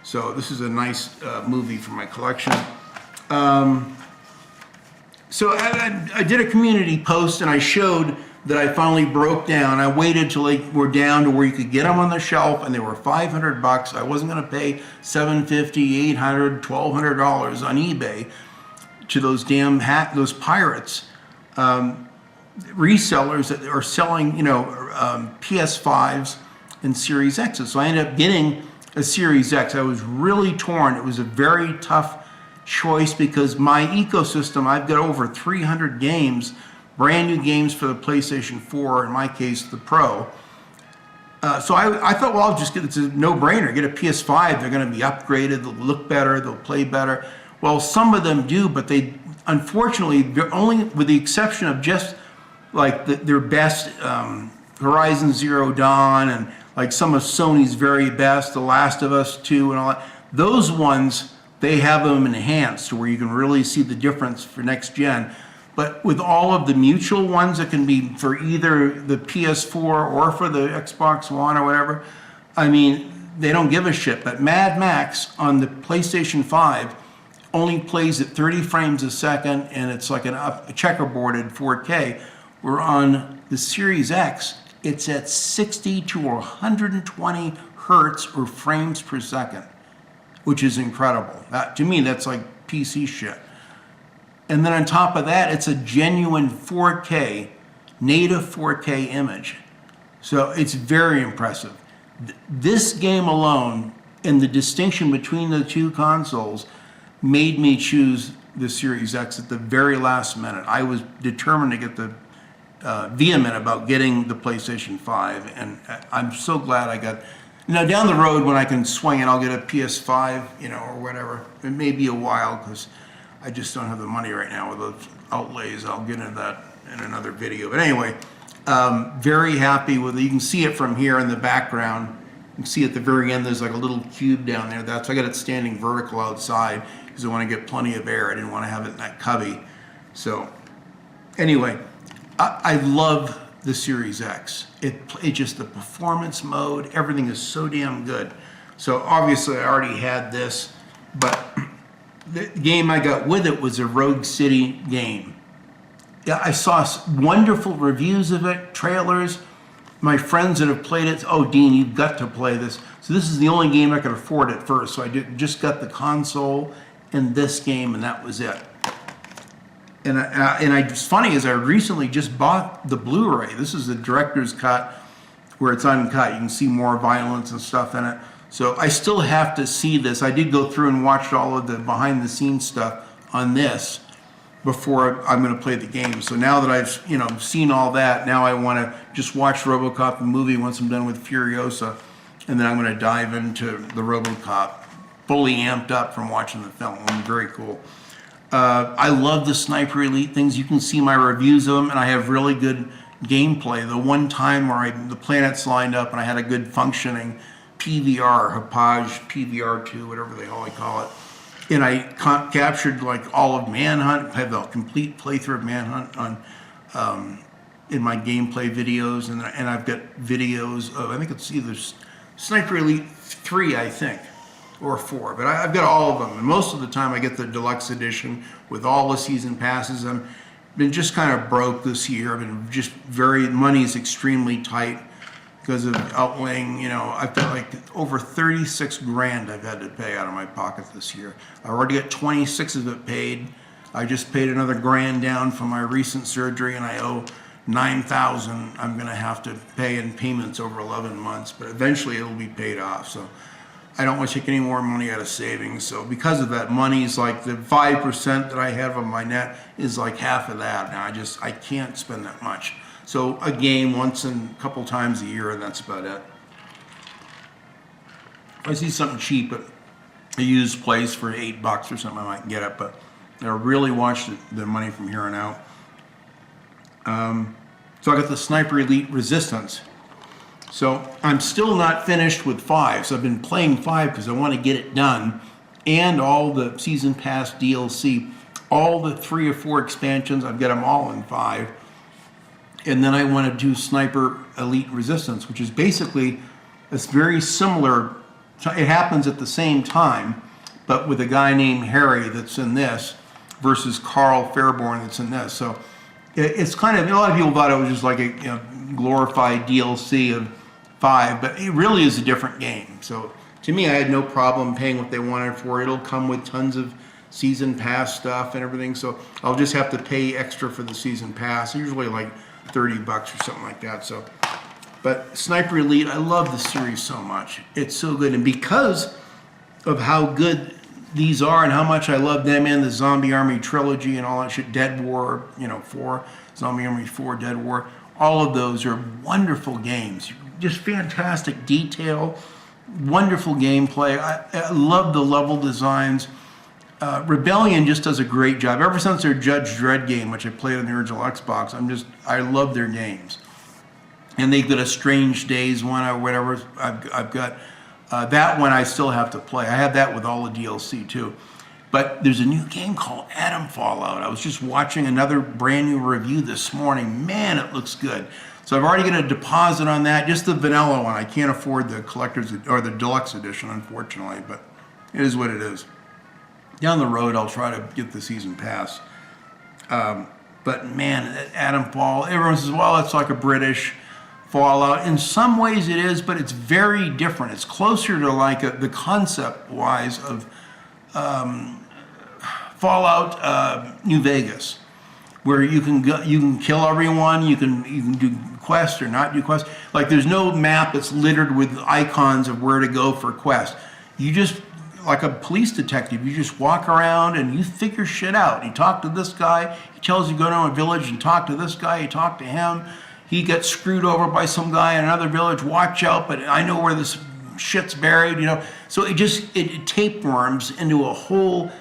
So this is a nice movie for my collection. So I did a community post and I showed that I finally broke down. I waited till they were down to where you could get them on the shelf, and they were $500. I wasn't going to pay $750, $800, $1,200 on eBay to those those pirates, resellers that are selling, PS5s and Series X's. So I ended up getting a Series X. I was really torn. It was a very tough choice because my ecosystem, I've got over 300 games, brand new games for the PlayStation 4, in my case, the Pro. So I thought, well, it's a no-brainer. Get a PS5, they're going to be upgraded, they'll look better, they'll play better. Well, some of them do, but unfortunately, they're only, with the exception of just like their best Horizon Zero Dawn and like some of Sony's very best, The Last of Us 2 and all that, those ones they have them enhanced where you can really see the difference for next gen. But with all of the mutual ones that can be for either the PS4 or for the Xbox One or whatever, I mean, they don't give a shit. But Mad Max on the PlayStation 5 only plays at 30 frames a second, and it's like a checkerboarded 4K. Where on the Series X, it's at 60 to 120 hertz or frames per second, which is incredible. To me, that's like PC shit. And then on top of that, it's a genuine 4K, native 4K image. So it's very impressive. This game alone and the distinction between the two consoles made me choose the Series X at the very last minute. I was determined to get the vehement about getting the PlayStation 5, and I'm so glad I got. Down the road when I can swing it, I'll get a PS5, or whatever. It may be a while because I just don't have the money right now with those outlays. I'll get into that in another video. But anyway, very happy with it. You can see it from here in the background. You can see at the very end there's like a little cube down there. I got it standing vertical outside because I want to get plenty of air. I didn't want to have it in that cubby. So anyway, I love the Series X. It just, the performance mode, everything is so damn good. So obviously I already had this, but the game I got with it was a Rogue City game. Yeah, I saw wonderful reviews of it, trailers. My friends that have played it, oh, Dean, you've got to play this. So this is the only game I could afford at first. So I just got the console and this game, and that was it. And it's funny is I recently just bought the Blu-ray. This is the director's cut where it's uncut. You can see more violence and stuff in it. So I still have to see this. I did go through and watch all of the behind-the-scenes stuff on this before I'm going to play the game. So now that I've seen all that, now I want to just watch RoboCop the movie once I'm done with Furiosa, and then I'm going to dive into the RoboCop, fully amped up from watching the film. Very cool. I love the Sniper Elite things. You can see my reviews of them, and I have really good gameplay. The one time where the planets lined up and I had a good functioning PVR, Hauppauge PVR2, whatever they all call it, and I captured like all of Manhunt. I have the complete playthrough of Manhunt on in my gameplay videos, and I've got videos of, I think it's either Sniper Elite 3, I think, or 4, but I've got all of them, and most of the time I get the deluxe edition with all the season passes. I've been just kind of broke this year. I've been just money's extremely tight because of outlaying, I've got like over 36 grand I've had to pay out of my pocket this year. I already got 26 of it paid. I just paid another grand down for my recent surgery, and I owe 9,000 I'm going to have to pay in payments over 11 months, but eventually it'll be paid off. So I don't want to take any more money out of savings. So because of that, money is like the 5% that I have on my net is like half of that. Now I can't spend that much. So a game once and a couple times a year, and that's about it. If I see something cheap at a used place for $8 or something, I might get it, but I really watch the money from here on out. So I got the Sniper Elite Resistance. So I'm still not finished with 5. So I've been playing 5 because I want to get it done, and all the season pass DLC, all the 3 or 4 expansions. I've got them all in 5. And then I want to do Sniper Elite Resistance, which is basically, it's very similar. It happens at the same time, but with a guy named Harry that's in this versus Carl Fairborn that's in this. So it's kind of, a lot of people thought it was just like a glorified DLC of 5, but it really is a different game. So to me, I had no problem paying what they wanted for it. It'll come with tons of season pass stuff and everything. So I'll just have to pay extra for the season pass, usually like $30 or something like that. So, but Sniper Elite, I love the series so much. It's so good, and because of how good these are and how much I love them and the Zombie Army trilogy and all that shit, Dead War, 4, Zombie Army 4, Dead War, all of those are wonderful games. Just fantastic detail, wonderful gameplay. I love the level designs. Rebellion just does a great job. Ever since their Judge Dredd game, which I played on the original Xbox, I love their games. And they've got a Strange Days one or whatever. I've got That one I still have to play. I have that with all the DLC too. But there's a new game called Atom Fallout. I was just watching another brand new review this morning. Man, it looks good. So I've already got a deposit on that, just the vanilla one. I can't afford the collector's or the deluxe edition, unfortunately, but it is what it is. Down the road, I'll try to get the season pass. But man, Atom Fall, everyone says, well, it's like a British Fallout. In some ways it is, but it's very different. It's closer to like the concept-wise of Fallout New Vegas, where you can go, you can kill everyone, you can do quests or not do quests. Like there's no map that's littered with icons of where to go for quests. You just, like a police detective, you just walk around and you figure shit out. You talk to this guy, he tells you to go down a village and talk to this guy, you talk to him. He gets screwed over by some guy in another village, watch out, but I know where this shit's buried, you know. So it tapeworms into a whole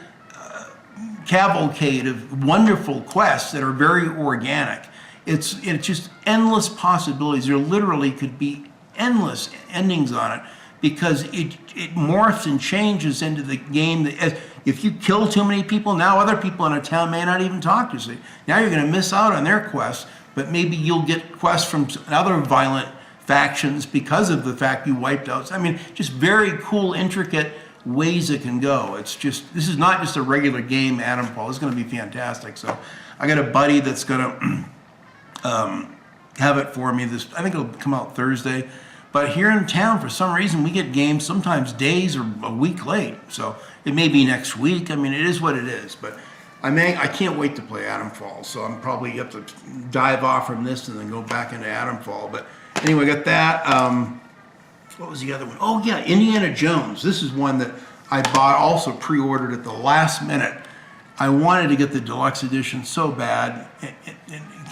cavalcade of wonderful quests that are very organic. It's just endless possibilities. There literally could be endless endings on it because it morphs and changes into the game. That if you kill too many people, now other people in a town may not even talk to you. So now you're going to miss out on their quests, but maybe you'll get quests from other violent factions because of the fact you wiped out. I mean, just very cool, intricate ways it can go. It's just, this is not just a regular game, Atom Fall. It's going to be fantastic. So I got a buddy that's going to have it for me. I think it'll come out Thursday. But here in town, for some reason, we get games sometimes days or a week late. So it may be next week. I mean, it is what it is. But I can't wait to play Atom Fall. So I'm probably have to dive off from this and then go back into Atom Fall. But anyway, got that. What was the other one? Oh yeah, Indiana Jones. This is one that I bought, also pre-ordered at the last minute. I wanted to get the deluxe edition so bad. It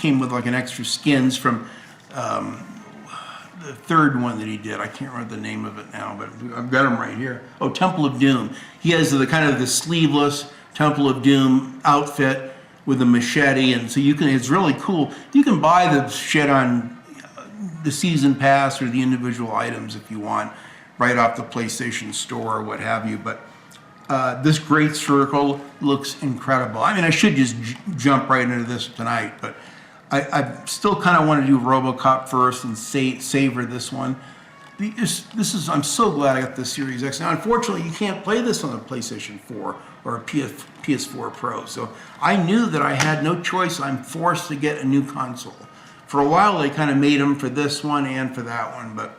came with like an extra skins from the third one that he did. I can't remember the name of it now, but I've got them right here. Oh, Temple of Doom. He has the kind of the sleeveless Temple of Doom outfit with a machete, and so you can. It's really cool. You can buy the shit on the season pass or the individual items if you want, right off the PlayStation Store or what have you. But this Great Circle looks incredible. I mean, I should just jump right into this tonight, but I still kind of want to do RoboCop first and savor this one. I'm so glad I got the Series X. Now, unfortunately, you can't play this on the PlayStation 4 or a PS4 Pro. So I knew that I had no choice. I'm forced to get a new console. For a while, they kind of made them for this one and for that one, but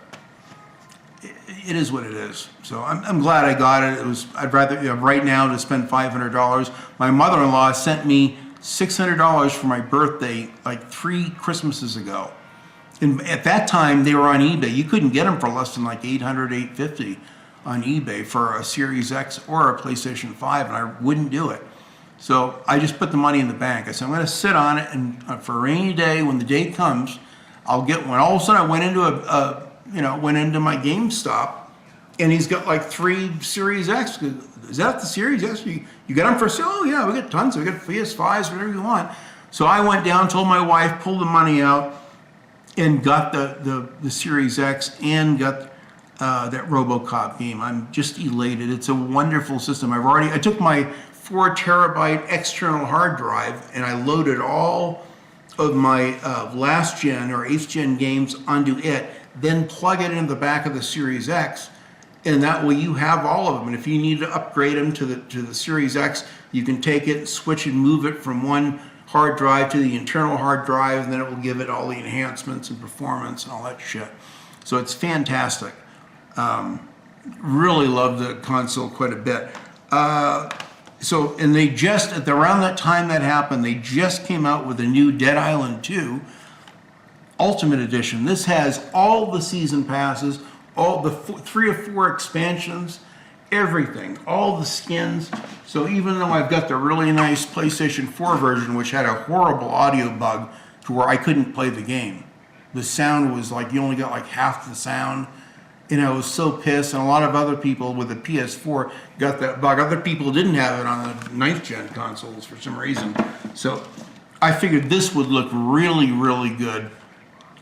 it is what it is. So I'm glad I got it. I'd rather, right now, to spend $500. My mother-in-law sent me $600 for my birthday like 3 Christmases ago. And at that time, they were on eBay. You couldn't get them for less than like $800, $850 on eBay for a Series X or a PlayStation 5, and I wouldn't do it. So I just put the money in the bank. I said, I'm going to sit on it, and for a rainy day, when the day comes, I'll get one. All of a sudden, I went into my GameStop, and he's got like 3 Series X. Is that the Series X? You got them for sale? Oh, yeah, we got tons. We got PS5s, whatever you want. So I went down, told my wife, pulled the money out, and got the Series X and got that RoboCop game. I'm just elated. It's a wonderful system. I took my 4 terabyte external hard drive and I loaded all of my last gen or 8th gen games onto it, then plug it into the back of the Series X, and that way you have all of them. And if you need to upgrade them to the Series X, you can take it, switch and move it from one hard drive to the internal hard drive, and then it will give it all the enhancements and performance and all that shit. So it's fantastic. Really love the console quite a bit. And they just, around that time that happened, they just came out with a new Dead Island 2 Ultimate Edition. This has all the season passes, all the 3 or 4 expansions, everything, all the skins. So even though I've got the really nice PlayStation 4 version, which had a horrible audio bug to where I couldn't play the game. The sound was like, you only got like half the sound. And I was so pissed, and a lot of other people with the PS4 got that bug. Other people didn't have it on the 9th gen consoles for some reason. So I figured this would look really, really good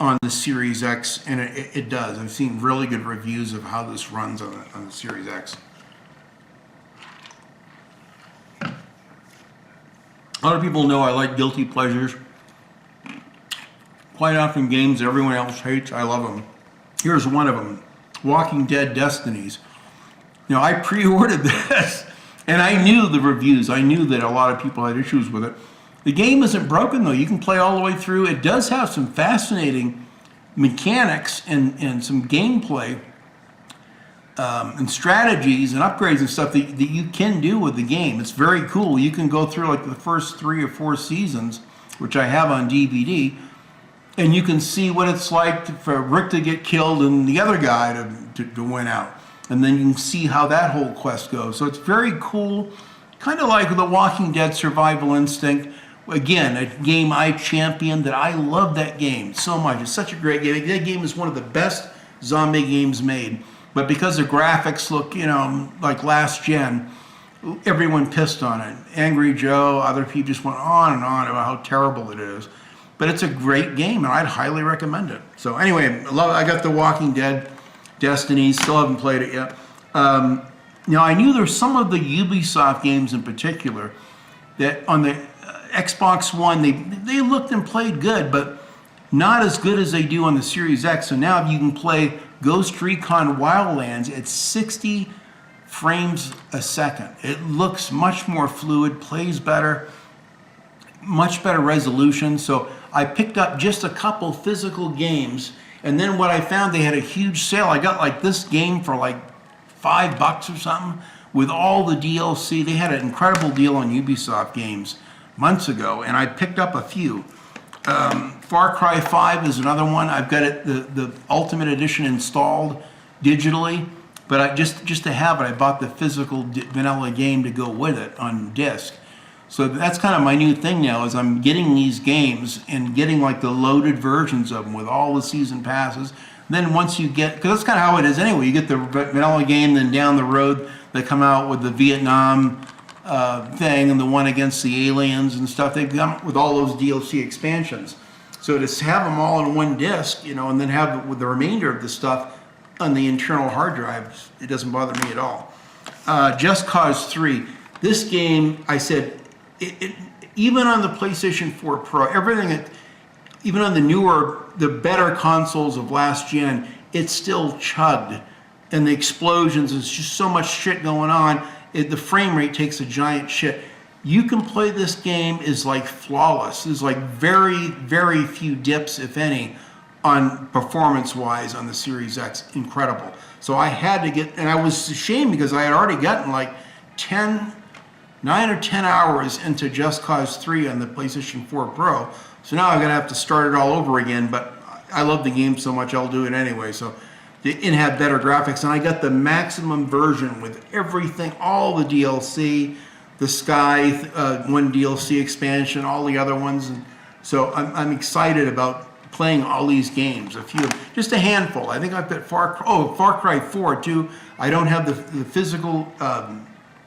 on the Series X, and it does. I've seen really good reviews of how this runs on the Series X. A lot of people know I like guilty pleasures. Quite often games that everyone else hates, I love them. Here's one of them, Walking Dead Destinies. You know, I pre-ordered this, and I knew the reviews. I knew that a lot of people had issues with it. The game isn't broken, though. You can play all the way through. It does have some fascinating mechanics and some gameplay and strategies and upgrades and stuff that you can do with the game. It's very cool. You can go through like the first 3 or 4 seasons, which I have on DVD, and you can see what it's like for Rick to get killed and the other guy to win out. And then you can see how that whole quest goes. So it's very cool, kind of like The Walking Dead Survival Instinct. Again, a game I championed. That I love that game so much. It's such a great game. That game is one of the best zombie games made. But because the graphics look, you know, like last gen, everyone pissed on it. Angry Joe, other people just went on and on about how terrible it is. But it's a great game, and I'd highly recommend it. So anyway, I got The Walking Dead Destiny. Still haven't played it yet. You know, I knew there were some of the Ubisoft games in particular that on the Xbox One, they looked and played good, but not as good as they do on the Series X. So now you can play Ghost Recon Wildlands at 60 frames a second. It looks much more fluid, plays better, much better resolution. So I picked up just a couple physical games, and then what I found, they had a huge sale. I got like this game for like $5 or something with all the DLC. They had an incredible deal on Ubisoft games months ago, and I picked up a few. Far Cry 5 is another one. I've got it, the Ultimate Edition installed digitally, but I just to have it, I bought the physical vanilla game to go with it on disc. So that's kind of my new thing now, is I'm getting these games and getting like the loaded versions of them with all the season passes. Then once you get, because that's kind of how it is anyway, you get the vanilla game, then down the road they come out with the Vietnam thing and the one against the aliens and stuff. They come with all those DLC expansions. So to have them all in one disc, you know, and then have with the remainder of the stuff on the internal hard drives, it doesn't bother me at all. Just Cause 3. This game, I said, even on the PlayStation 4 Pro, everything, even on the newer, the better consoles of last gen, it's still chugged. And the explosions, there's just so much shit going on. The frame rate takes a giant shit. You can play this game is like flawless. There's like very, very few dips, if any, on performance-wise on the Series X. Incredible. So I had to get, and I was ashamed because I had already gotten like 9 or 10 hours into Just Cause 3 on the PlayStation 4 Pro. So now I'm gonna have to start it all over again, but I love the game so much I'll do it anyway. So it had better graphics, and I got the maximum version with everything, all the DLC, the Sky one DLC expansion, all the other ones. And so I'm excited about playing all these games. Just a handful. I think I've got Far Cry 4 too. I don't have the physical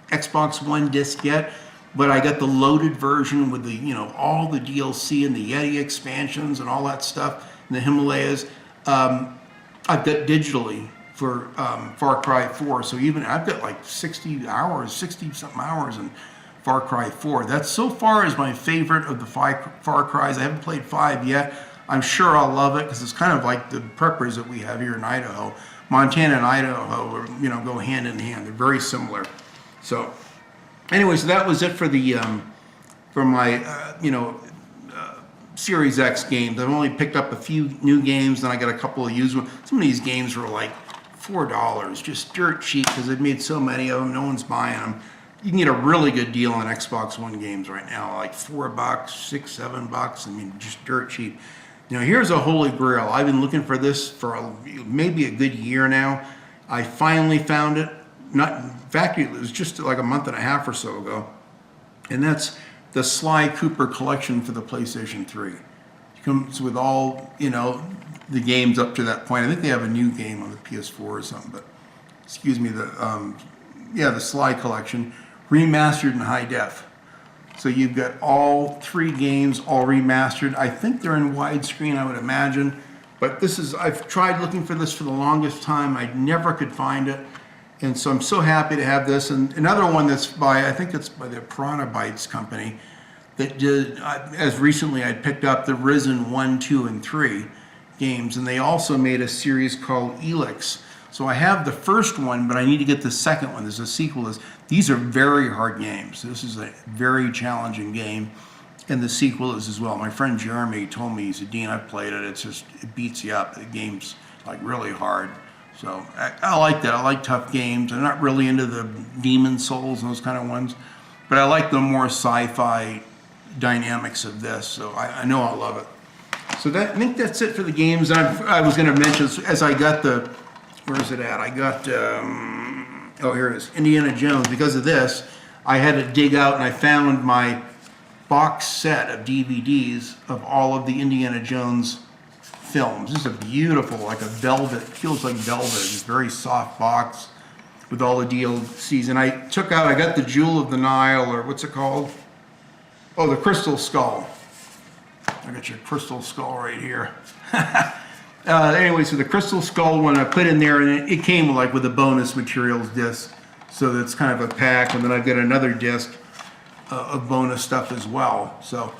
Xbox One disc yet, but I got the loaded version with the, you know, all the DLC and the Yeti expansions and all that stuff in the Himalayas. I've got digitally for Far Cry 4, so even I've got like 60 something hours in Far Cry 4. That's so far is my favorite of the Far Cries. I haven't played 5 yet. I'm sure I'll love it because it's kind of like the preppers that we have here in Idaho. Montana and Idaho, you know, go hand in hand. They're very similar. So anyway, so that was it for the for my Series X games. I've only picked up a few new games, then I got a couple of used ones. Some of these games were like $4, just dirt cheap because they've made so many of them. No one's buying them. You can get a really good deal on Xbox One games right now, like $4, $6, $7. I mean, just dirt cheap. You know, here's a holy grail. I've been looking for this for maybe a good year now. I finally found it. In fact, it was just like a month and a half or so ago, and that's the Sly Cooper collection for the PlayStation 3. It comes with all, you know, the games up to that point. I think they have a new game on the PS4 or something, but excuse me, the Sly collection, remastered in high def. So you've got all 3 games all remastered. I think they're in widescreen, I would imagine. But I've tried looking for this for the longest time. I never could find it. And so I'm so happy to have this. And another one that's I think it's by the Piranha Bytes company, that did, as recently I picked up the Risen 1, 2, and 3 games. And they also made a series called Elix. So I have the first one, but I need to get the second one. There's a sequel. These are very hard games. This is a very challenging game. And the sequel is as well. My friend Jeremy told me, he said, Dean, I've played it. It beats you up. The game's like really hard. So I like that. I like tough games. I'm not really into the Demon Souls and those kind of ones, but I like the more sci-fi dynamics of this. So I know I'll love it. So I think that's it for the games. I was going to mention, as I got where is it at? I got, oh, here it is, Indiana Jones. Because of this, I had to dig out and I found my box set of DVDs of all of the Indiana Jones films. This is a beautiful, like a velvet, feels like velvet. It's a very soft box with all the DLCs. And I got the Jewel of the Nile, or what's it called? Oh, the Crystal Skull. I got your Crystal Skull right here. Anyway, so the Crystal Skull one I put in there, and it came like with a bonus materials disc. So that's kind of a pack, and then I've got another disc of bonus stuff as well. So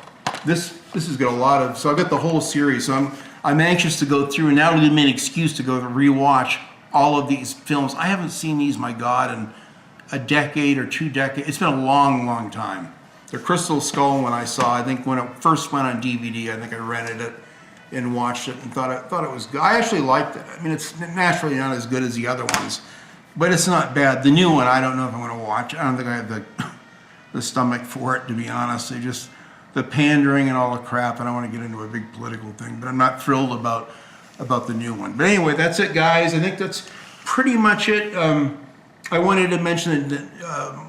this has got a lot of, so I've got the whole series. So I'm anxious to go through, and now it'll give me an excuse to go to rewatch all of these films. I haven't seen these, my God, in a decade or 2 decades. It's been a long, long time. The Crystal Skull one I saw, I think when it first went on DVD, I think I rented it and watched it and thought it was good. I actually liked it. I mean, it's naturally not as good as the other ones, but it's not bad. The new one, I don't know if I'm going to watch. I don't think I have the stomach for it, to be honest. The pandering and all the crap, and I want to get into a big political thing, but I'm not thrilled about the new one. But anyway, that's it, guys. I think that's pretty much it. I wanted to mention that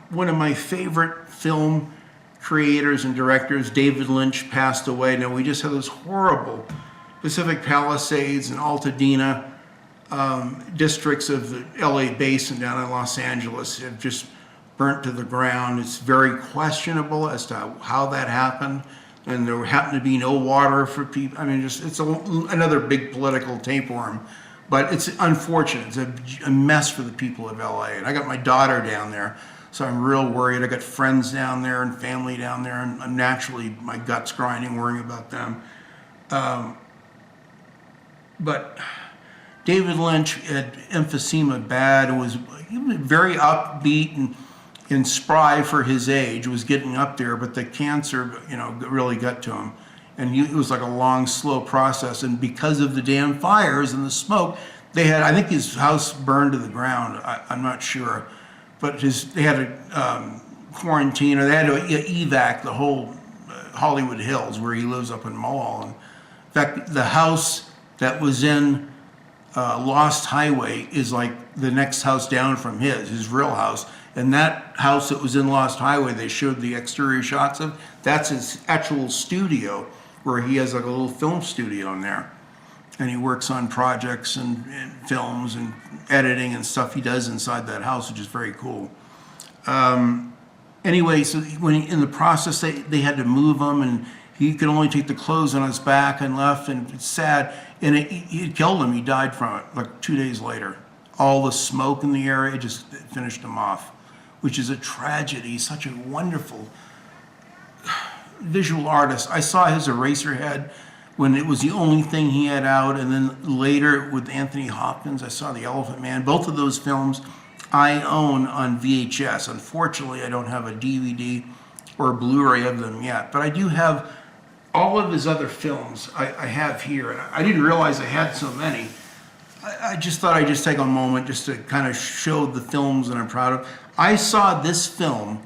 one of my favorite film creators and directors, David Lynch, passed away. Now, we just had those horrible Pacific Palisades and Altadena districts of the LA basin down in Los Angeles have just burnt to the ground. It's very questionable as to how that happened, and there happened to be no water for people. I mean, it's another big political tapeworm, but it's unfortunate. It's a mess for the people of LA, and I got my daughter down there, so I'm real worried. I got friends down there and family down there, and I'm naturally, my gut's grinding worrying about them. But David Lynch had emphysema bad and he was very upbeat and spry for his age, was getting up there, but the cancer, really got to him. And it was like a long, slow process. And because of the damn fires and the smoke, I think his house burned to the ground. I'm not sure. But they had to quarantine, or they had to evac the whole Hollywood Hills where he lives up in Mulholland. In fact, the house that was in Lost Highway is like the next house down from his real house. And that house that was in Lost Highway, they showed the exterior shots of, that's his actual studio, where he has like a little film studio in there. And he works on projects and films and editing and stuff he does inside that house, which is very cool. Anyway, so in the process, they had to move him, and he could only take the clothes on his back and left, and it's sad. And it killed him. He died from it like 2 days later. All the smoke in the area just finished him off, which is a tragedy. He's such a wonderful visual artist. I saw his Eraserhead when it was the only thing he had out, and then later with Anthony Hopkins, I saw The Elephant Man. Both of those films I own on VHS. Unfortunately, I don't have a DVD or a Blu-ray of them yet, but I do have all of his other films I have here, and I didn't realize I had so many. I just thought I'd just take a moment just to kind of show the films that I'm proud of. I saw this film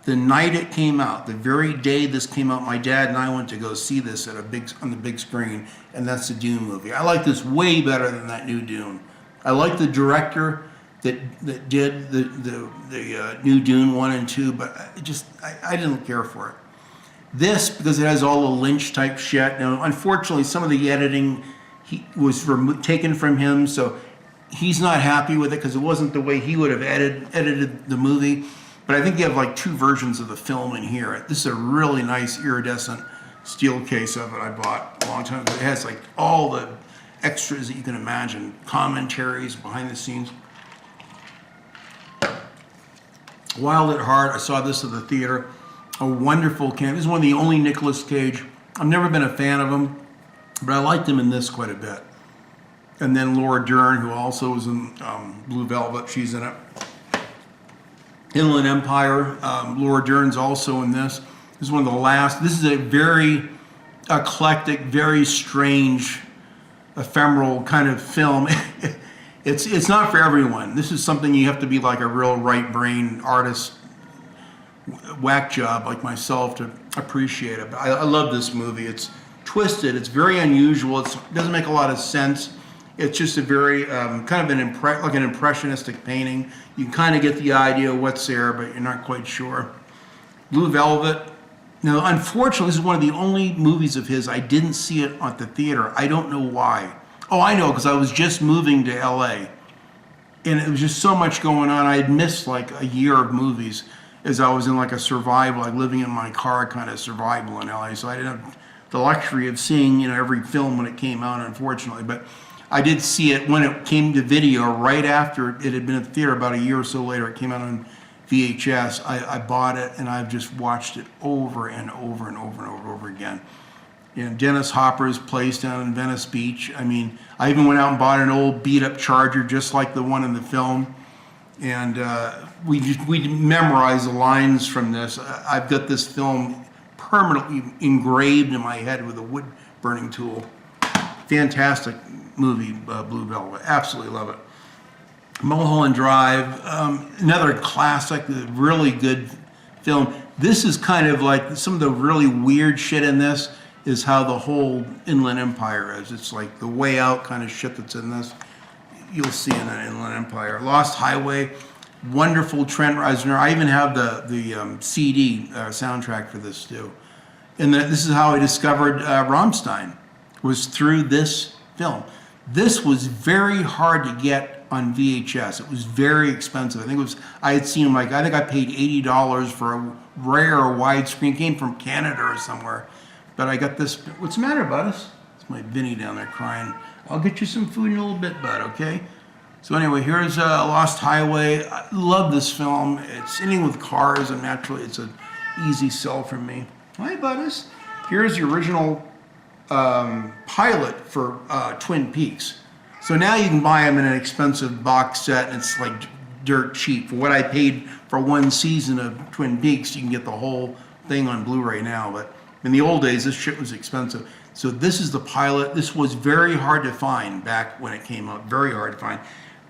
the night it came out, the very day this came out. My dad and I went to go see this on the big screen, and that's the Dune movie. I like this way better than that new Dune. I like the director that did the new Dune 1 and 2, but I didn't care for it. This, because it has all the Lynch type shit. Now, unfortunately, some of the editing was taken from him, so he's not happy with it because it wasn't the way he would have edited the movie. But I think you have like 2 versions of the film in here. This is a really nice iridescent steel case of it I bought a long time ago. It has like all the extras that you can imagine, commentaries, behind the scenes. Wild at Heart, I saw this at the theater. A wonderful camp. This is one of the only Nicolas Cage. I've never been a fan of him, but I liked him in this quite a bit. And then Laura Dern, who also was in Blue Velvet, she's in it. Inland Empire, Laura Dern's also in this. This is one of the last. This is a very eclectic, very strange, ephemeral kind of film. It's not for everyone. This is something you have to be like a real right brain artist, whack job like myself to appreciate it. But I love this movie. It's twisted. It's very unusual. It doesn't make a lot of sense. It's just a very kind of like an impressionistic painting. You can kind of get the idea of what's there, but you're not quite sure. Blue Velvet. Now, unfortunately, this is one of the only movies of his I didn't see it at the theater. I don't know why. Oh, I know, because I was just moving to LA. And it was just so much going on. I had missed like a year of movies as I was in like a survival, like living in my car kind of survival in LA. So I didn't have the luxury of seeing, every film when it came out, unfortunately. But I did see it when it came to video right after it had been at the theater. About a year or so later, it came out on VHS. I bought it, and I've just watched it over and over and over and over again. Dennis Hopper's place down in Venice Beach. I mean, I even went out and bought an old beat-up Charger just like the one in the film. And we memorized the lines from this. I've got this film permanently engraved in my head with a wood-burning tool. Fantastic movie, Blue Velvet. Absolutely love it. Mulholland Drive, another classic, really good film. This is kind of like some of the really weird shit in this is how the whole Inland Empire is. It's like the way out kind of shit that's in this. You'll see in the Inland Empire. Lost Highway, wonderful Trent Reznor. I even have the CD soundtrack for this too. And this is how I discovered Rammstein, was through this film. This was very hard to get on VHS. It was very expensive. I think I had seen I think I paid $80 for a rare widescreen. It came from Canada or somewhere. But I got this. What's the matter, Buddus? It's my Vinny down there crying. I'll get you some food in a little bit, bud, okay? So anyway, here's Lost Highway. I love this film. It's anything with cars, and naturally it's an easy sell for me. Hi, Buddus. Here's the original pilot for Twin Peaks. So now you can buy them in an expensive box set, and it's like dirt cheap. For what I paid for one season of Twin Peaks, you can get the whole thing on Blu-ray now. But in the old days, this shit was expensive. So this is the pilot. This was very hard to find back when it came out. Very hard to find.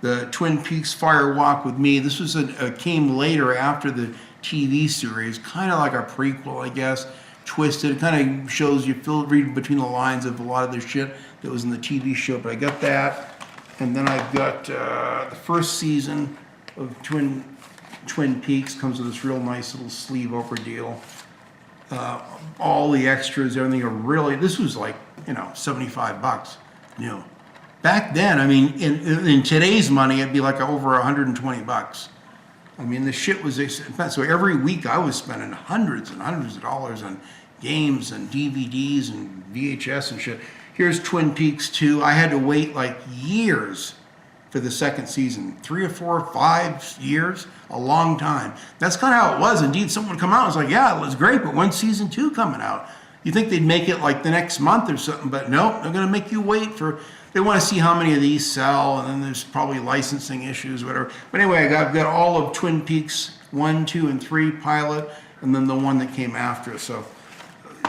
The Twin Peaks Fire Walk with Me. This was came later after the TV series, kind of like a prequel, I guess. Twisted. It kind of shows you read between the lines of a lot of the shit that was in the TV show. But I got that, and then I've got the first season of Twin Peaks. Comes with this real nice little sleeve over deal. All the extras, everything are really. This was like $75 new. Back then, I mean, in today's money, it'd be like over $120. I mean, the shit was expensive. So every week I was spending hundreds and hundreds of dollars on games and DVDs and VHS and shit. Here's Twin Peaks 2. I had to wait like years for the second season. 3 or 4 or 5 years, a long time. That's kind of how it was. Indeed, someone would come out and was like, yeah, it was great, but when's season 2 coming out? You think they'd make it like the next month or something, but nope, they're going to make you wait for. They want to see how many of these sell, and then there's probably licensing issues, whatever. But anyway, I've got all of Twin Peaks 1, 2, and 3 pilot, and then the one that came after. So,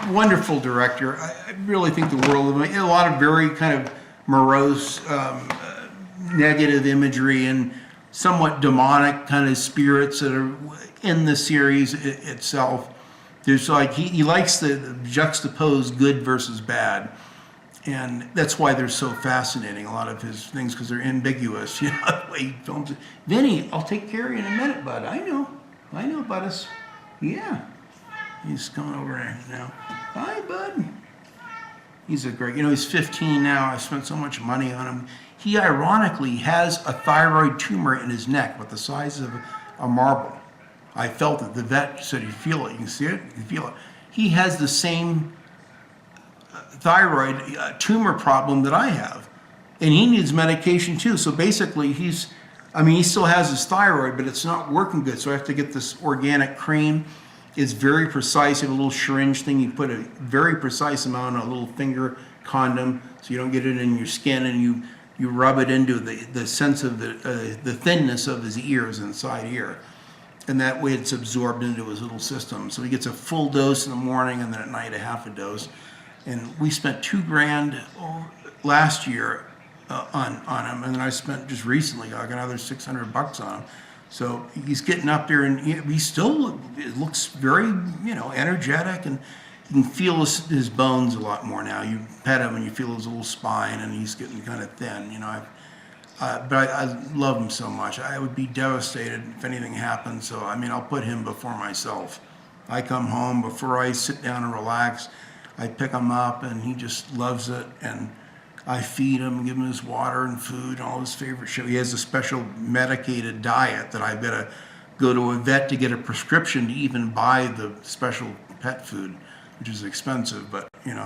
wonderful director. I really think the world of it. A lot of very kind of morose, negative imagery and somewhat demonic kind of spirits that are in the series itself. There's like he likes the juxtapose good versus bad. And that's why they're so fascinating, a lot of his things, because they're ambiguous, the way he films it. Vinny, I'll take care of you in a minute, bud. I know, Buddus. Yeah. He's coming over there now. Hi, bud. He's a great, he's 15 now. I spent so much money on him. He ironically has a thyroid tumor in his neck, about the size of a marble. I felt it. The vet said, you feel it. You can see it. You can feel it. He has the same thyroid tumor problem that I have. And he needs medication too. So basically I mean, he still has his thyroid, but it's not working good. So I have to get this organic cream. It's very precise. You have a little syringe thing. You put a very precise amount on a little finger condom so you don't get it in your skin, and you rub it into the sense of the thinness of his ears, inside here. And that way it's absorbed into his little system. So he gets a full dose in the morning, and then at night a half a dose. And we spent $2,000 last year on him, and then I spent just recently like another $600 on him. So he's getting up there, and he still looks very, energetic, and you can feel his bones a lot more now. You pet him and you feel his little spine, and he's getting kind of thin. But I love him so much. I would be devastated if anything happened. So I mean, I'll put him before myself. I come home, before I sit down and relax, I pick him up, and he just loves it. And I feed him, give him his water and food, all his favorite shit. He has a special medicated diet that I've got to go to a vet to get a prescription to even buy the special pet food, which is expensive. But I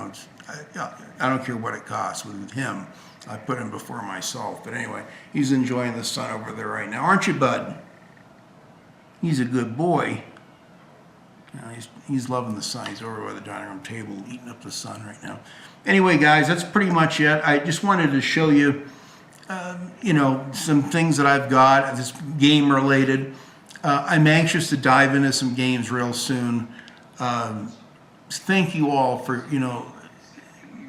don't care what it costs. With him, I put him before myself. But anyway, he's enjoying the sun over there right now, aren't you, bud? He's a good boy. He's loving the sun. He's over by the dining room table eating up the sun right now. Anyway, guys, that's pretty much it. I just wanted to show you, some things that I've got, this game related. I'm anxious to dive into some games real soon. Thank you all for,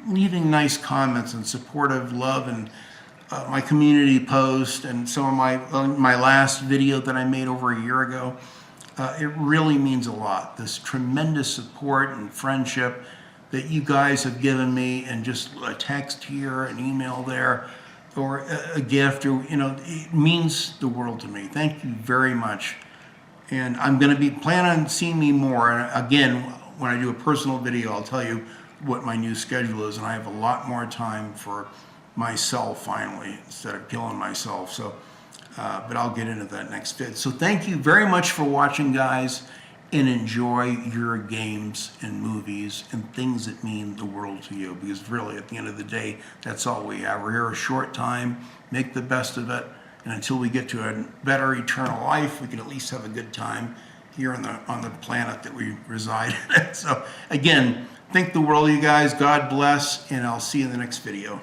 leaving nice comments and supportive love, and my community post and some of my last video that I made over a year ago. It really means a lot, this tremendous support and friendship that you guys have given me, and just a text here, an email there, or a gift, or it means the world to me. Thank you very much. And I'm going to be planning on seeing me more. And again, when I do a personal video, I'll tell you what my new schedule is, and I have a lot more time for myself finally, instead of killing myself. So, but I'll get into that next vid. So thank you very much for watching, guys, and enjoy your games and movies and things that mean the world to you, because really, at the end of the day, that's all we have. We're here a short time. Make the best of it, and until we get to a better eternal life, we can at least have a good time here on the planet that we reside in. So again, think the world of you guys. God bless, and I'll see you in the next video.